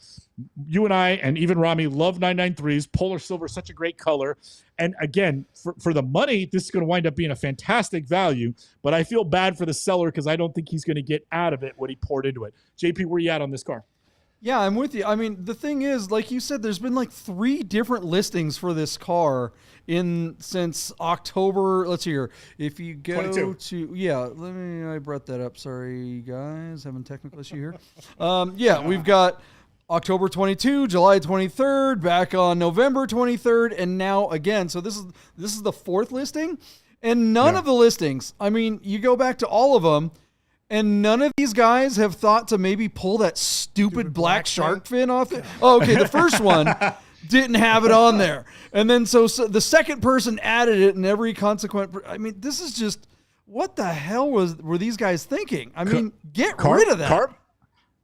You and I, and even Rami, love 993s. Polar silver, such a great color. And again, for the money, this is going to wind up being a fantastic value, but I feel bad for the seller because I don't think he's going to get out of it what he poured into it. JP, where are you at on this car? Yeah, I'm with you. I mean, the thing is, like you said, there's been like 3 different listings for this car since October. Let's see here. If you go 22. I brought that up. Sorry, guys, having a technical issue here. We've got October 22, July 23rd, back on November 23rd, and now again. So this is the 4th listing, and none of the listings. I mean, you go back to all of them. And none of these guys have thought to maybe pull that stupid black shark fin off it. Oh, okay. The first one didn't have it on there. And then so the second person added it, and every consequent. I mean, this is just, what the hell were these guys thinking? I mean, get rid of that.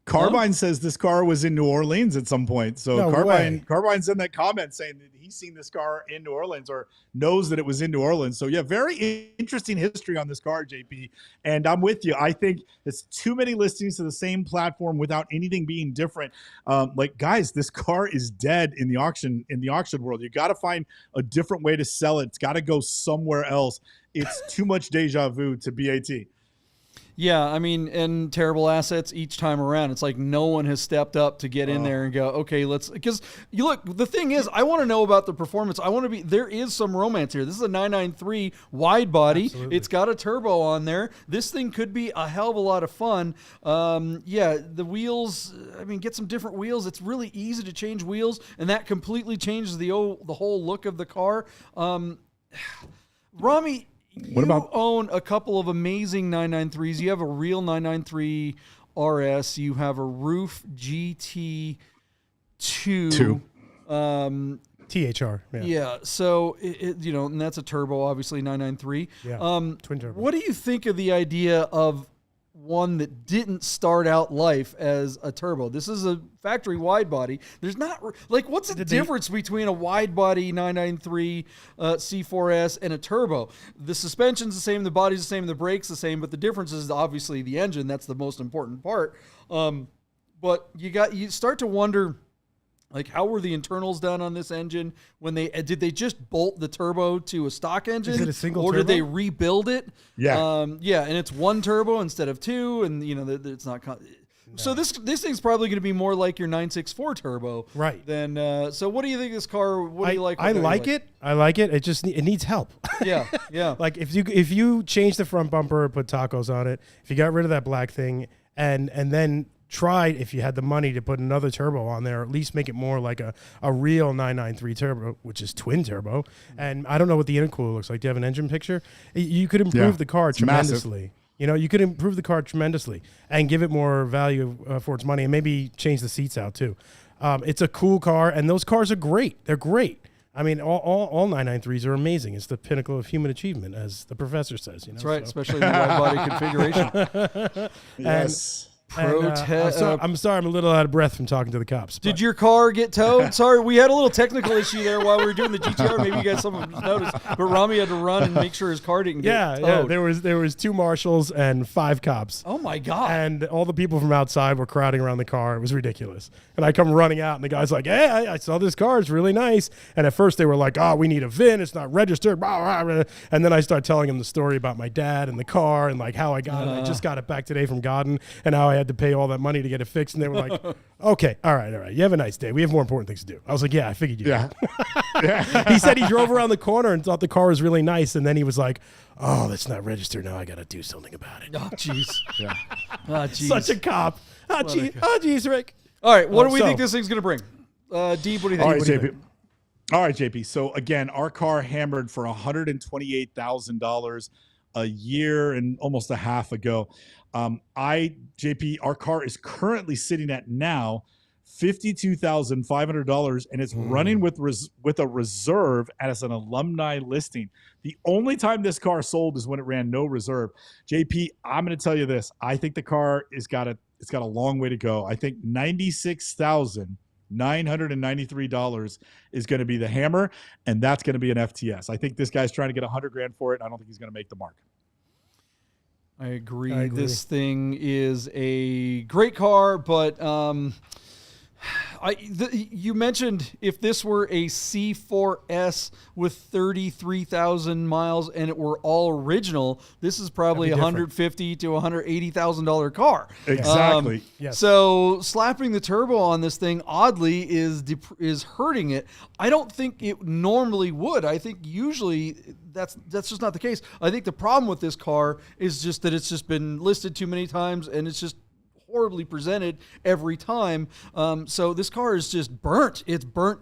Carbine says this car was in New Orleans at some point. So Carbine's in that comment saying that he's seen this car in New Orleans or knows that it was in New Orleans. So yeah, very interesting history on this car, JP. And I'm with you. I think it's too many listings to the same platform without anything being different. Guys, this car is dead in the auction world. You got to find a different way to sell it. It's got to go somewhere else. It's too much deja vu to BAT. Yeah, I mean, and terrible assets each time around. It's like no one has stepped up to get in there and go, okay, because you look, the thing is, I want to know about the performance. There is some romance here. This is a 993 wide body. Absolutely. It's got a turbo on there. This thing could be a hell of a lot of fun. The wheels, I mean, get some different wheels. It's really easy to change wheels, and that completely changes the whole look of the car. Rami, you own a couple of amazing 993s. You have a real 993 RS. You have a Roof GT2. THR. Yeah. So, and that's a turbo, obviously, 993. Yeah. Twin turbo. What do you think of the idea of one that didn't start out life as a turbo. This is a factory wide body. There's not like, what's the difference between a wide body 993 C4S and a turbo? The suspension's the same, the body's the same, the brakes the same, but the difference is obviously the engine. That's the most important part. But you start to wonder, like, how were the internals done on this engine? When did they just bolt the turbo to a stock engine? Is it a single or turbo? did they rebuild it? Yeah. Yeah, and it's one turbo instead of two, and it's not. So this thing's probably going to be more like your 964 turbo, right? Then, so what do you think of this car? What do you like? I like it. I like it. It needs help. Yeah. Like if you change the front bumper, put tacos on it, if you got rid of that black thing, and then tried, if you had the money, to put another turbo on there, or at least make it more like a real 993 turbo, which is twin turbo. And I don't know what the intercooler looks like. Do you have an engine picture? You could improve the car tremendously. You could improve the car tremendously and give it more value for its money, and maybe change the seats out too. It's a cool car, and those cars are great. They're great. I mean, all 993s are amazing. It's the pinnacle of human achievement, as the professor says. That's right, especially in the wide body configuration. Yes. I'm sorry, I'm a little out of breath from talking to the cops. Did your car get towed? Sorry, we had a little technical issue there while we were doing the GTR. Maybe you guys some of them noticed, but Rami had to run and make sure his car didn't get towed. Yeah, there was 2 marshals and 5 cops. Oh my god! And all the people from outside were crowding around the car. It was ridiculous. And I come running out, and the guy's like, "Hey, I saw this car. It's really nice." And at first they were like, "Oh, we need a VIN. It's not registered." And then I start telling him the story about my dad and the car and like how I got it. I just got it back today from Godden, and how I had to pay all that money to get it fixed. And they were like, "Okay, all right. You have a nice day. We have more important things to do." I was like, "Yeah, I figured you did." He said he drove around the corner and thought the car was really nice, and then he was like, "Oh, that's not registered. Now I got to do something about it." Oh, jeez. Yeah. Oh, jeez. Such a cop. Oh, jeez, Rick. All right, what do we think this thing's going to bring? Deeb, what do you think? All right, JP. All right, JP. So again, our car hammered for $128,000 a year and almost a half ago. JP, our car is currently sitting at now $52,500, and it's running with a reserve as an alumni listing. The only time this car sold is when it ran no reserve. JP, I'm going to tell you this. I think the car it's got a long way to go. I think $96,993 is going to be the hammer, and that's going to be an FTS. I think this guy's trying to get $100,000 for it. I don't think he's going to make the mark. I agree. This thing is a great car, but you mentioned if this were a C4S with 33,000 miles and it were all original, this is probably $150,000 to $180,000 car. Exactly. Yes. So slapping the turbo on this thing oddly is hurting it. I don't think it normally would. I think usually that's just not the case. I think the problem with this car is just that it's just been listed too many times, and it's just horribly presented every time. So this car is just burnt. It's burnt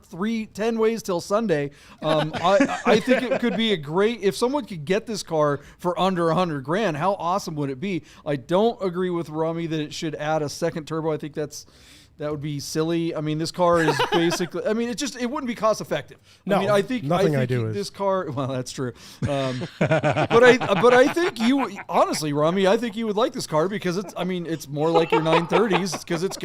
10 ways till Sunday. I think it could be a great, if someone could get this car for under $100,000, how awesome would it be? I don't agree with Rami that it should add a second turbo. I think that would be silly. I mean, this car is basically, I mean, it wouldn't be cost effective. No, I think nothing I do is. This car, well, that's true. But I think honestly, Rami, I think you would like this car because it's more like your 930s because it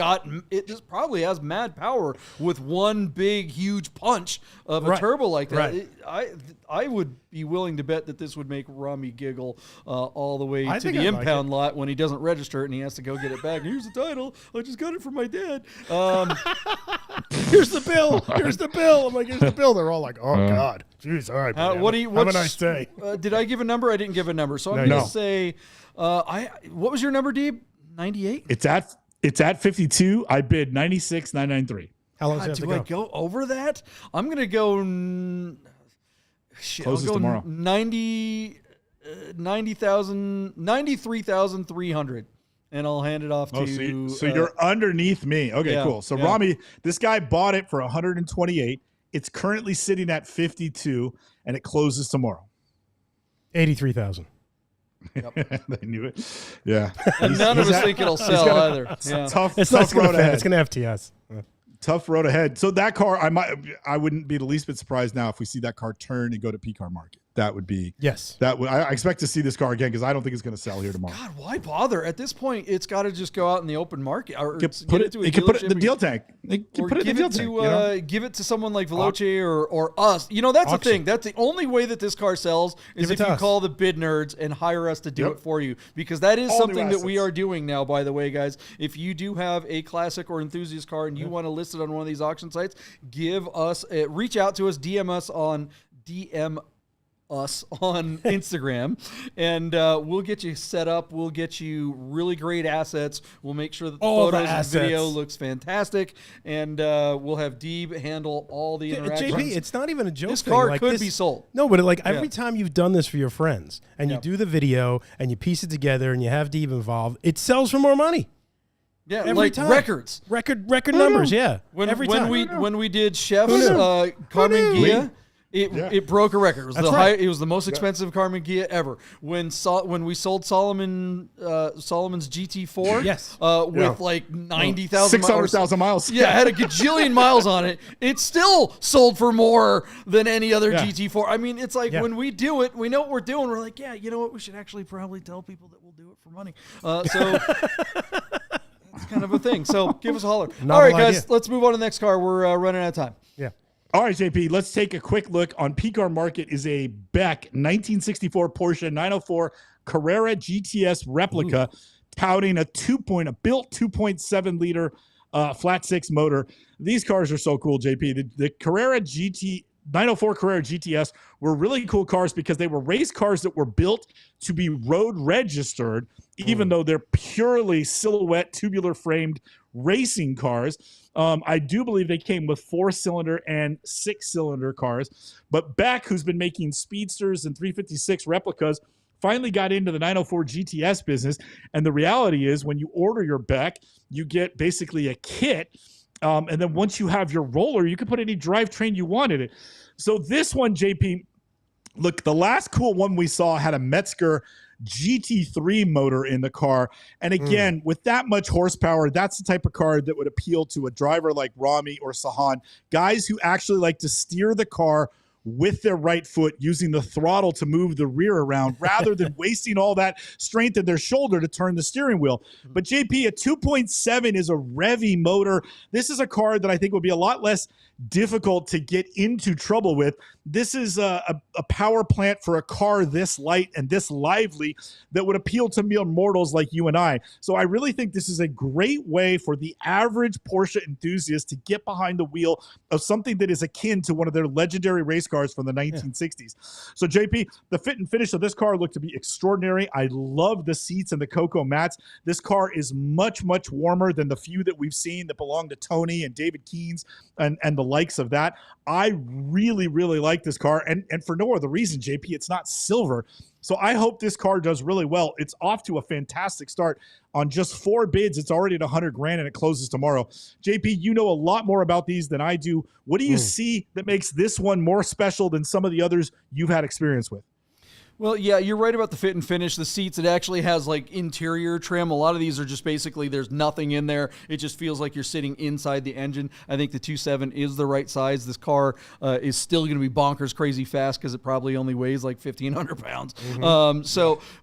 just probably has mad power with one big, huge punch of a turbo like that. Right. I would be willing to bet that this would make Rami giggle all the way to the I'd impound lot when he doesn't register it and he has to go get it back. Here's the title. I just got it from my dad. Here's the bill. Here's the bill. I'm like, here's the bill. They're all like, oh God, jeez, all right. Have a nice day. Did I give a number? I didn't give a number, so I'm going to say, what was your number, Deeb? 98. It's at 52. I bid 96,993. How long does it have to go over that? I'm going to go. Closes tomorrow. 93,300. And I'll hand it off to you. So you're underneath me. Okay, cool. So Rami, this guy bought it for 128. It's currently sitting at 52, and it closes tomorrow. 83,000. Yep. They knew it. Yeah. And none of us think it'll sell either. Tough road ahead. It's going to FTS. Tough road ahead. So that car, I wouldn't be the least bit surprised now if we see that car turn and go to P-car market. that would be I expect to see this car again because I don't think it's going to sell here tomorrow. God, why bother? At this point, it's got to just go out in the open market or put it in the deal tank. Give it to someone like Veloce or us. You know, that's the thing. That's the only way that this car sells is if you call the bid nerds and hire us to do it for you, because that is something that we are doing now, by the way, guys. If you do have a classic or enthusiast car and you want to list it on one of these auction sites, give us reach out to us, DM us on Instagram, and we'll get you set up. We'll get you really great assets. We'll make sure that the photos and video looks fantastic, and we'll have Deeb handle all the interactions. JP, it's not even a joke. This car could be sold. No, but every time you've done this for your friends, and you do the video, and you piece it together, and you have Deeb involved, it sells for more money. Yeah, every time. Record numbers. Yeah, when we did Chef's Carmen Gia. It broke a record. It was It was the most expensive Carmen Gia ever. When we sold Solomon's GT4, with like 90,000, 600,000 miles. Yeah, it had a gajillion miles on it. It still sold for more than any other GT4. I mean, it's like when we do it, we know what we're doing. We're like, you know what? We should actually probably tell people that we'll do it for money. So. It's kind of a thing. So give us a holler. All right, guys, let's move on to the next car. We're running out of time. Yeah. All right, JP, let's take a quick look on PCAR Market is a Beck 1964 Porsche 904 Carrera GTS replica touting a built 2.7 liter flat six motor. These cars are so cool, JP. The Carrera 904 Carrera GTS were really cool cars because they were race cars that were built to be road registered, even though they're purely silhouette tubular framed racing cars. I do believe they came with 4-cylinder and 6-cylinder cars, but Beck, who's been making speedsters and 356 replicas, finally got into the 904 GTS business. And the reality is when you order your Beck, you get basically a kit. And then once you have your roller, you can put any drivetrain you want in it. So this one, JP, look, the last cool one we saw had a Metzger GT3 motor in the car. And again, with that much horsepower, that's the type of car that would appeal to a driver like Rami or Sahan, guys who actually like to steer the car with their right foot, using the throttle to move the rear around rather than wasting all that strength in their shoulder to turn the steering wheel. But JP, a 2.7 is a revvy motor. This is a car that I think would be a lot less difficult to get into trouble with. This is a power plant for a car this light and this lively that would appeal to mere mortals like you and I. So I really think this is a great way for the average Porsche enthusiast to get behind the wheel of something that is akin to one of their legendary race cars from the 1960s. So JP, the fit and finish of this car looked to be extraordinary. I love the seats and the cocoa mats. This car is much, much warmer than the few that we've seen that belong to Tony and David Keynes and the likes of that. I really, really like this car, and for no other reason, JP, it's not silver. So I hope this car does really well. It's off to a fantastic start. On just 4 bids, it's already at $100,000 and it closes tomorrow. JP, you know a lot more about these than I do. What do you see that makes this one more special than some of the others you've had experience with? Well, yeah, you're right about the fit and finish. The seats, it actually has like interior trim. A lot of these are just basically there's nothing in there. It just feels like you're sitting inside the engine. I think the 2.7 is the right size. This car is still going to be bonkers crazy fast because it probably only weighs like 1,500 pounds.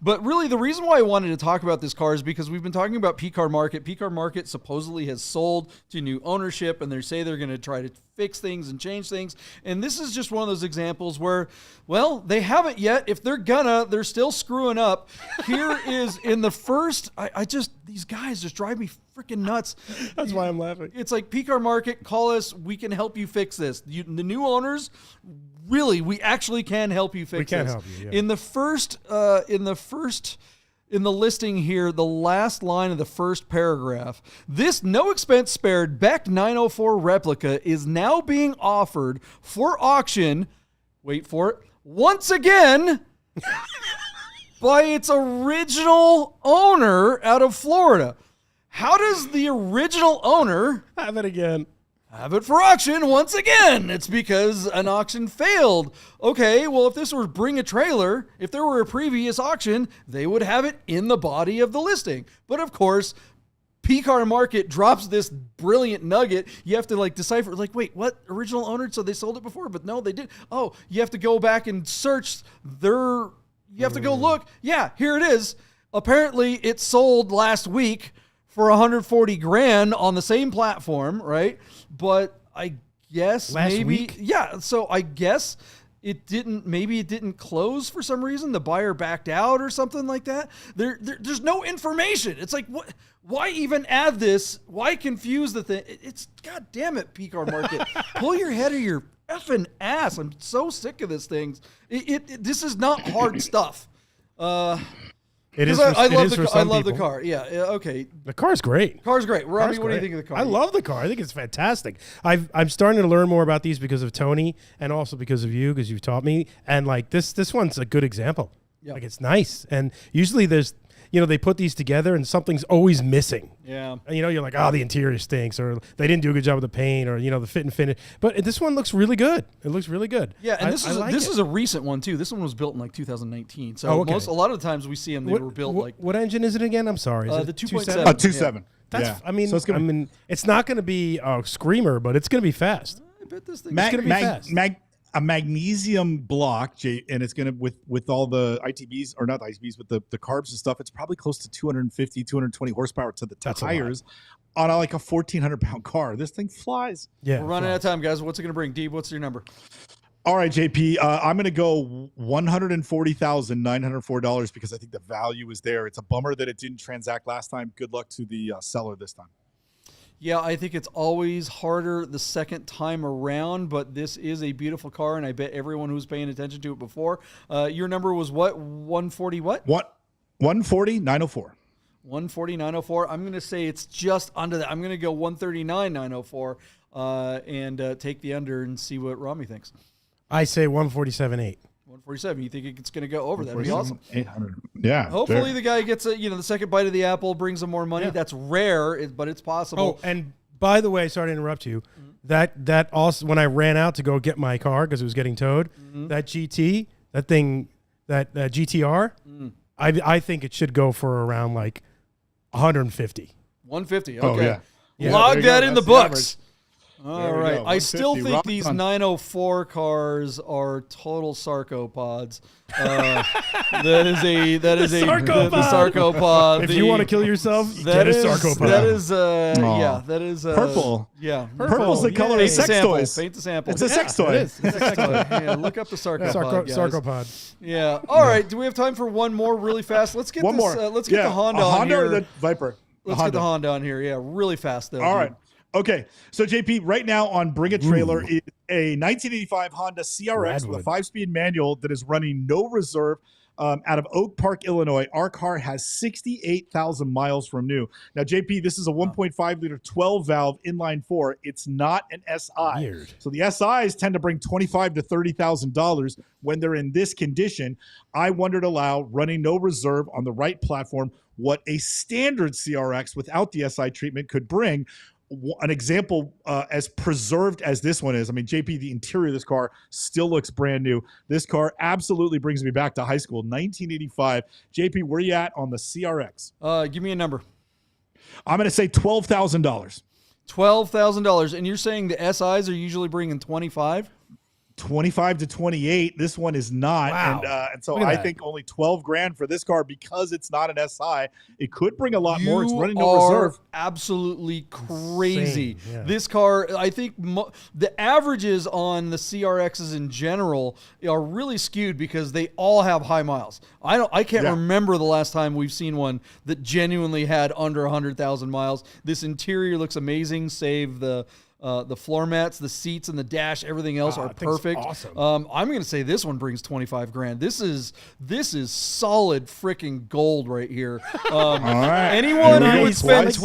But really the reason why I wanted to talk about this car is because we've been talking about PCAR Market. PCAR Market supposedly has sold to new ownership, and they say they're going to try to fix things and change things. And this is just one of those examples where, well, they haven't yet. If they're still screwing up. Here is in the first, these guys just drive me freaking nuts. That's why I'm laughing. It's like PCAR Market, call us. We can help you fix this. The new owners, really, we actually can help you fix this. We can help you, yeah. In the listing here, the last line of the first paragraph, this no expense spared Beck 904 replica is now being offered for auction, wait for it, once again, by its original owner out of Florida. How does the original owner have it again? Have it for auction once again. It's because an auction failed. Okay, well, if this were Bring a Trailer, if there were a previous auction, they would have it in the body of the listing. But of course, PCAR Market drops this brilliant nugget. You have to like decipher, like, wait, what? Original owner? So they sold it before, but no, they did. Oh, you have to go back and search you have to go look. Yeah, here it is. Apparently it sold last week for 140 grand on the same platform, right? But I guess yeah. So I guess maybe it didn't close for some reason. The buyer backed out or something like that. There's no information. It's like, what? Why even add this? Why confuse the thing? It's, God damn it, P-Car Market. Pull your head of your effing ass. I'm so sick of this thing. This is not hard stuff. It is. I love people. the car. Yeah. Okay. The car's great. Car's great. Robbie, what do you think of the car? I love the car. I think it's fantastic. I'm starting to learn more about these because of Tony and also because of you, because you've taught me. And like this one's a good example. Yep. Like it's nice. And usually there's, they put these together and something's always missing. Yeah. And you're like, oh, the interior stinks, or they didn't do a good job with the paint, or the fit and finish. But this one looks really good. It looks really good. Yeah, and this is a recent one too. This one was built in like 2019. So a lot of the times we see them, they were built like. What engine is it again? I'm sorry. Is the 2.7. 2.7. That's. Yeah. I mean, it's not going to be a screamer, but it's going to be fast. I bet this thing is going to be fast. A magnesium block, and it's going to, with all the ITBs, or not the ITBs, but the carbs and stuff, it's probably close to 250, 220 horsepower to the tires on a 1,400-pound car. This thing flies. Yeah, we're running out of time, guys. What's it going to bring? Deeb, what's your number? All right, JP, I'm going to go $140,904 because I think the value is there. It's a bummer that it didn't transact last time. Good luck to the seller this time. Yeah, I think it's always harder the second time around, but this is a beautiful car, and I bet everyone who was paying attention to it before. Your number was what? 140 what? 140,904. 140,904. I'm going to say it's just under that. I'm going to go 139,904 and take the under and see what Rami thinks. I say 147.8. 147. You think it's going to go over? That'd be awesome. 800. Yeah. Hopefully the guy gets the second bite of the apple, brings him more money. Yeah. That's rare, but it's possible. Oh, and by the way, sorry to interrupt you. Mm-hmm. That also, when I ran out to go get my car because it was getting towed, that GTR, I think it should go for around like 150. 150. Okay. Oh, yeah. Log that in the books. All right. I still think these 904 cars are total sarcopods. That is a sarcopod. If you want to kill yourself, get a sarcopod. That is purple. Yeah, purple's the color of sex toys. Paint the sample. It's a sex toy. It is. It's a sex toy. Yeah, look up the sarcopod. Sarcopod. Yeah. All right. Do we have time for one more really fast? Let's get one more. Let's get the Honda on here. Honda or the Viper? Let's get the Honda on here. Yeah, really fast though. All right. Okay, so JP, right now on Bring a Trailer is a 1985 Honda CRX with a 5-speed manual that is running no reserve out of Oak Park, Illinois. Our car has 68,000 miles from new. Now, JP, this is a 1.5-liter 12-valve inline-4. It's not an SI. Weird. So the SIs tend to bring $25,000 to $30,000 when they're in this condition. I wondered aloud, running no reserve on the right platform, what a standard CRX without the SI treatment could bring. An example as preserved as this one is. I mean, JP, the interior of this car still looks brand new. This car absolutely brings me back to high school, 1985. JP, where are you at on the CRX? Give me a number. I'm going to say $12,000. $12,000. And you're saying the SIs are usually bringing 25? 25 to 28. This one is not. Wow. And so I think only 12 grand for this car because it's not an SI. It could bring a lot more. It's running no reserve. Absolutely crazy. Yeah. This car, I think the averages on the CRXs in general are really skewed because they all have high miles. I can't remember the last time we've seen one that genuinely had under 100,000 miles. This interior looks amazing, save the floor mats, the seats, and the dash, everything else are perfect. Awesome. I'm going to say this one brings 25 grand. This is solid freaking gold right here. All right. Anyone who would spend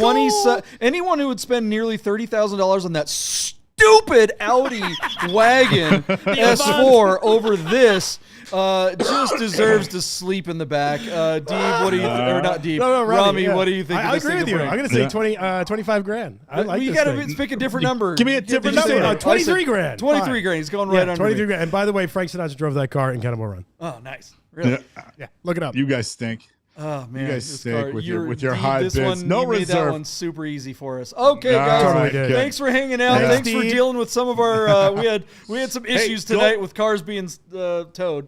anyone who would spend nearly $30,000 on that stupid Audi wagon S4 over this just deserves to sleep in the back. Deeb, what do you or not Deeb? No, Rami, what do you think? I agree with you. I'm going to say 25 grand. I like you this got to thing. Pick a different number. Give me a different number. 23 grand. 23 grand. He's going right under 23 me. grand. And by the way, Frank Sinatra drove that car in Cannibal Run. Oh, nice. Really? Yeah, look it up. You guys stink. Oh man, You guys this sick car, with your Deeb, high this bids. one, No you made that reserve. one super easy for us. Okay, All guys, right, good. thanks for hanging out. Thanks, Thanks for Deeb. dealing with some of our. We had some issues go- tonight with cars being towed.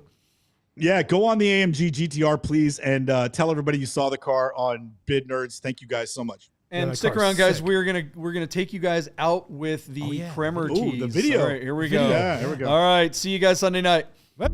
Yeah, go on the AMG GTR, please, and tell everybody you saw the car on Bid Nerds. Thank you guys so much. And that stick car's around, guys. sick. We're gonna take you guys out with the Kremer Ooh, teas. the video. All right, here we go. Yeah, here we go. All right, see you guys Sunday night. What?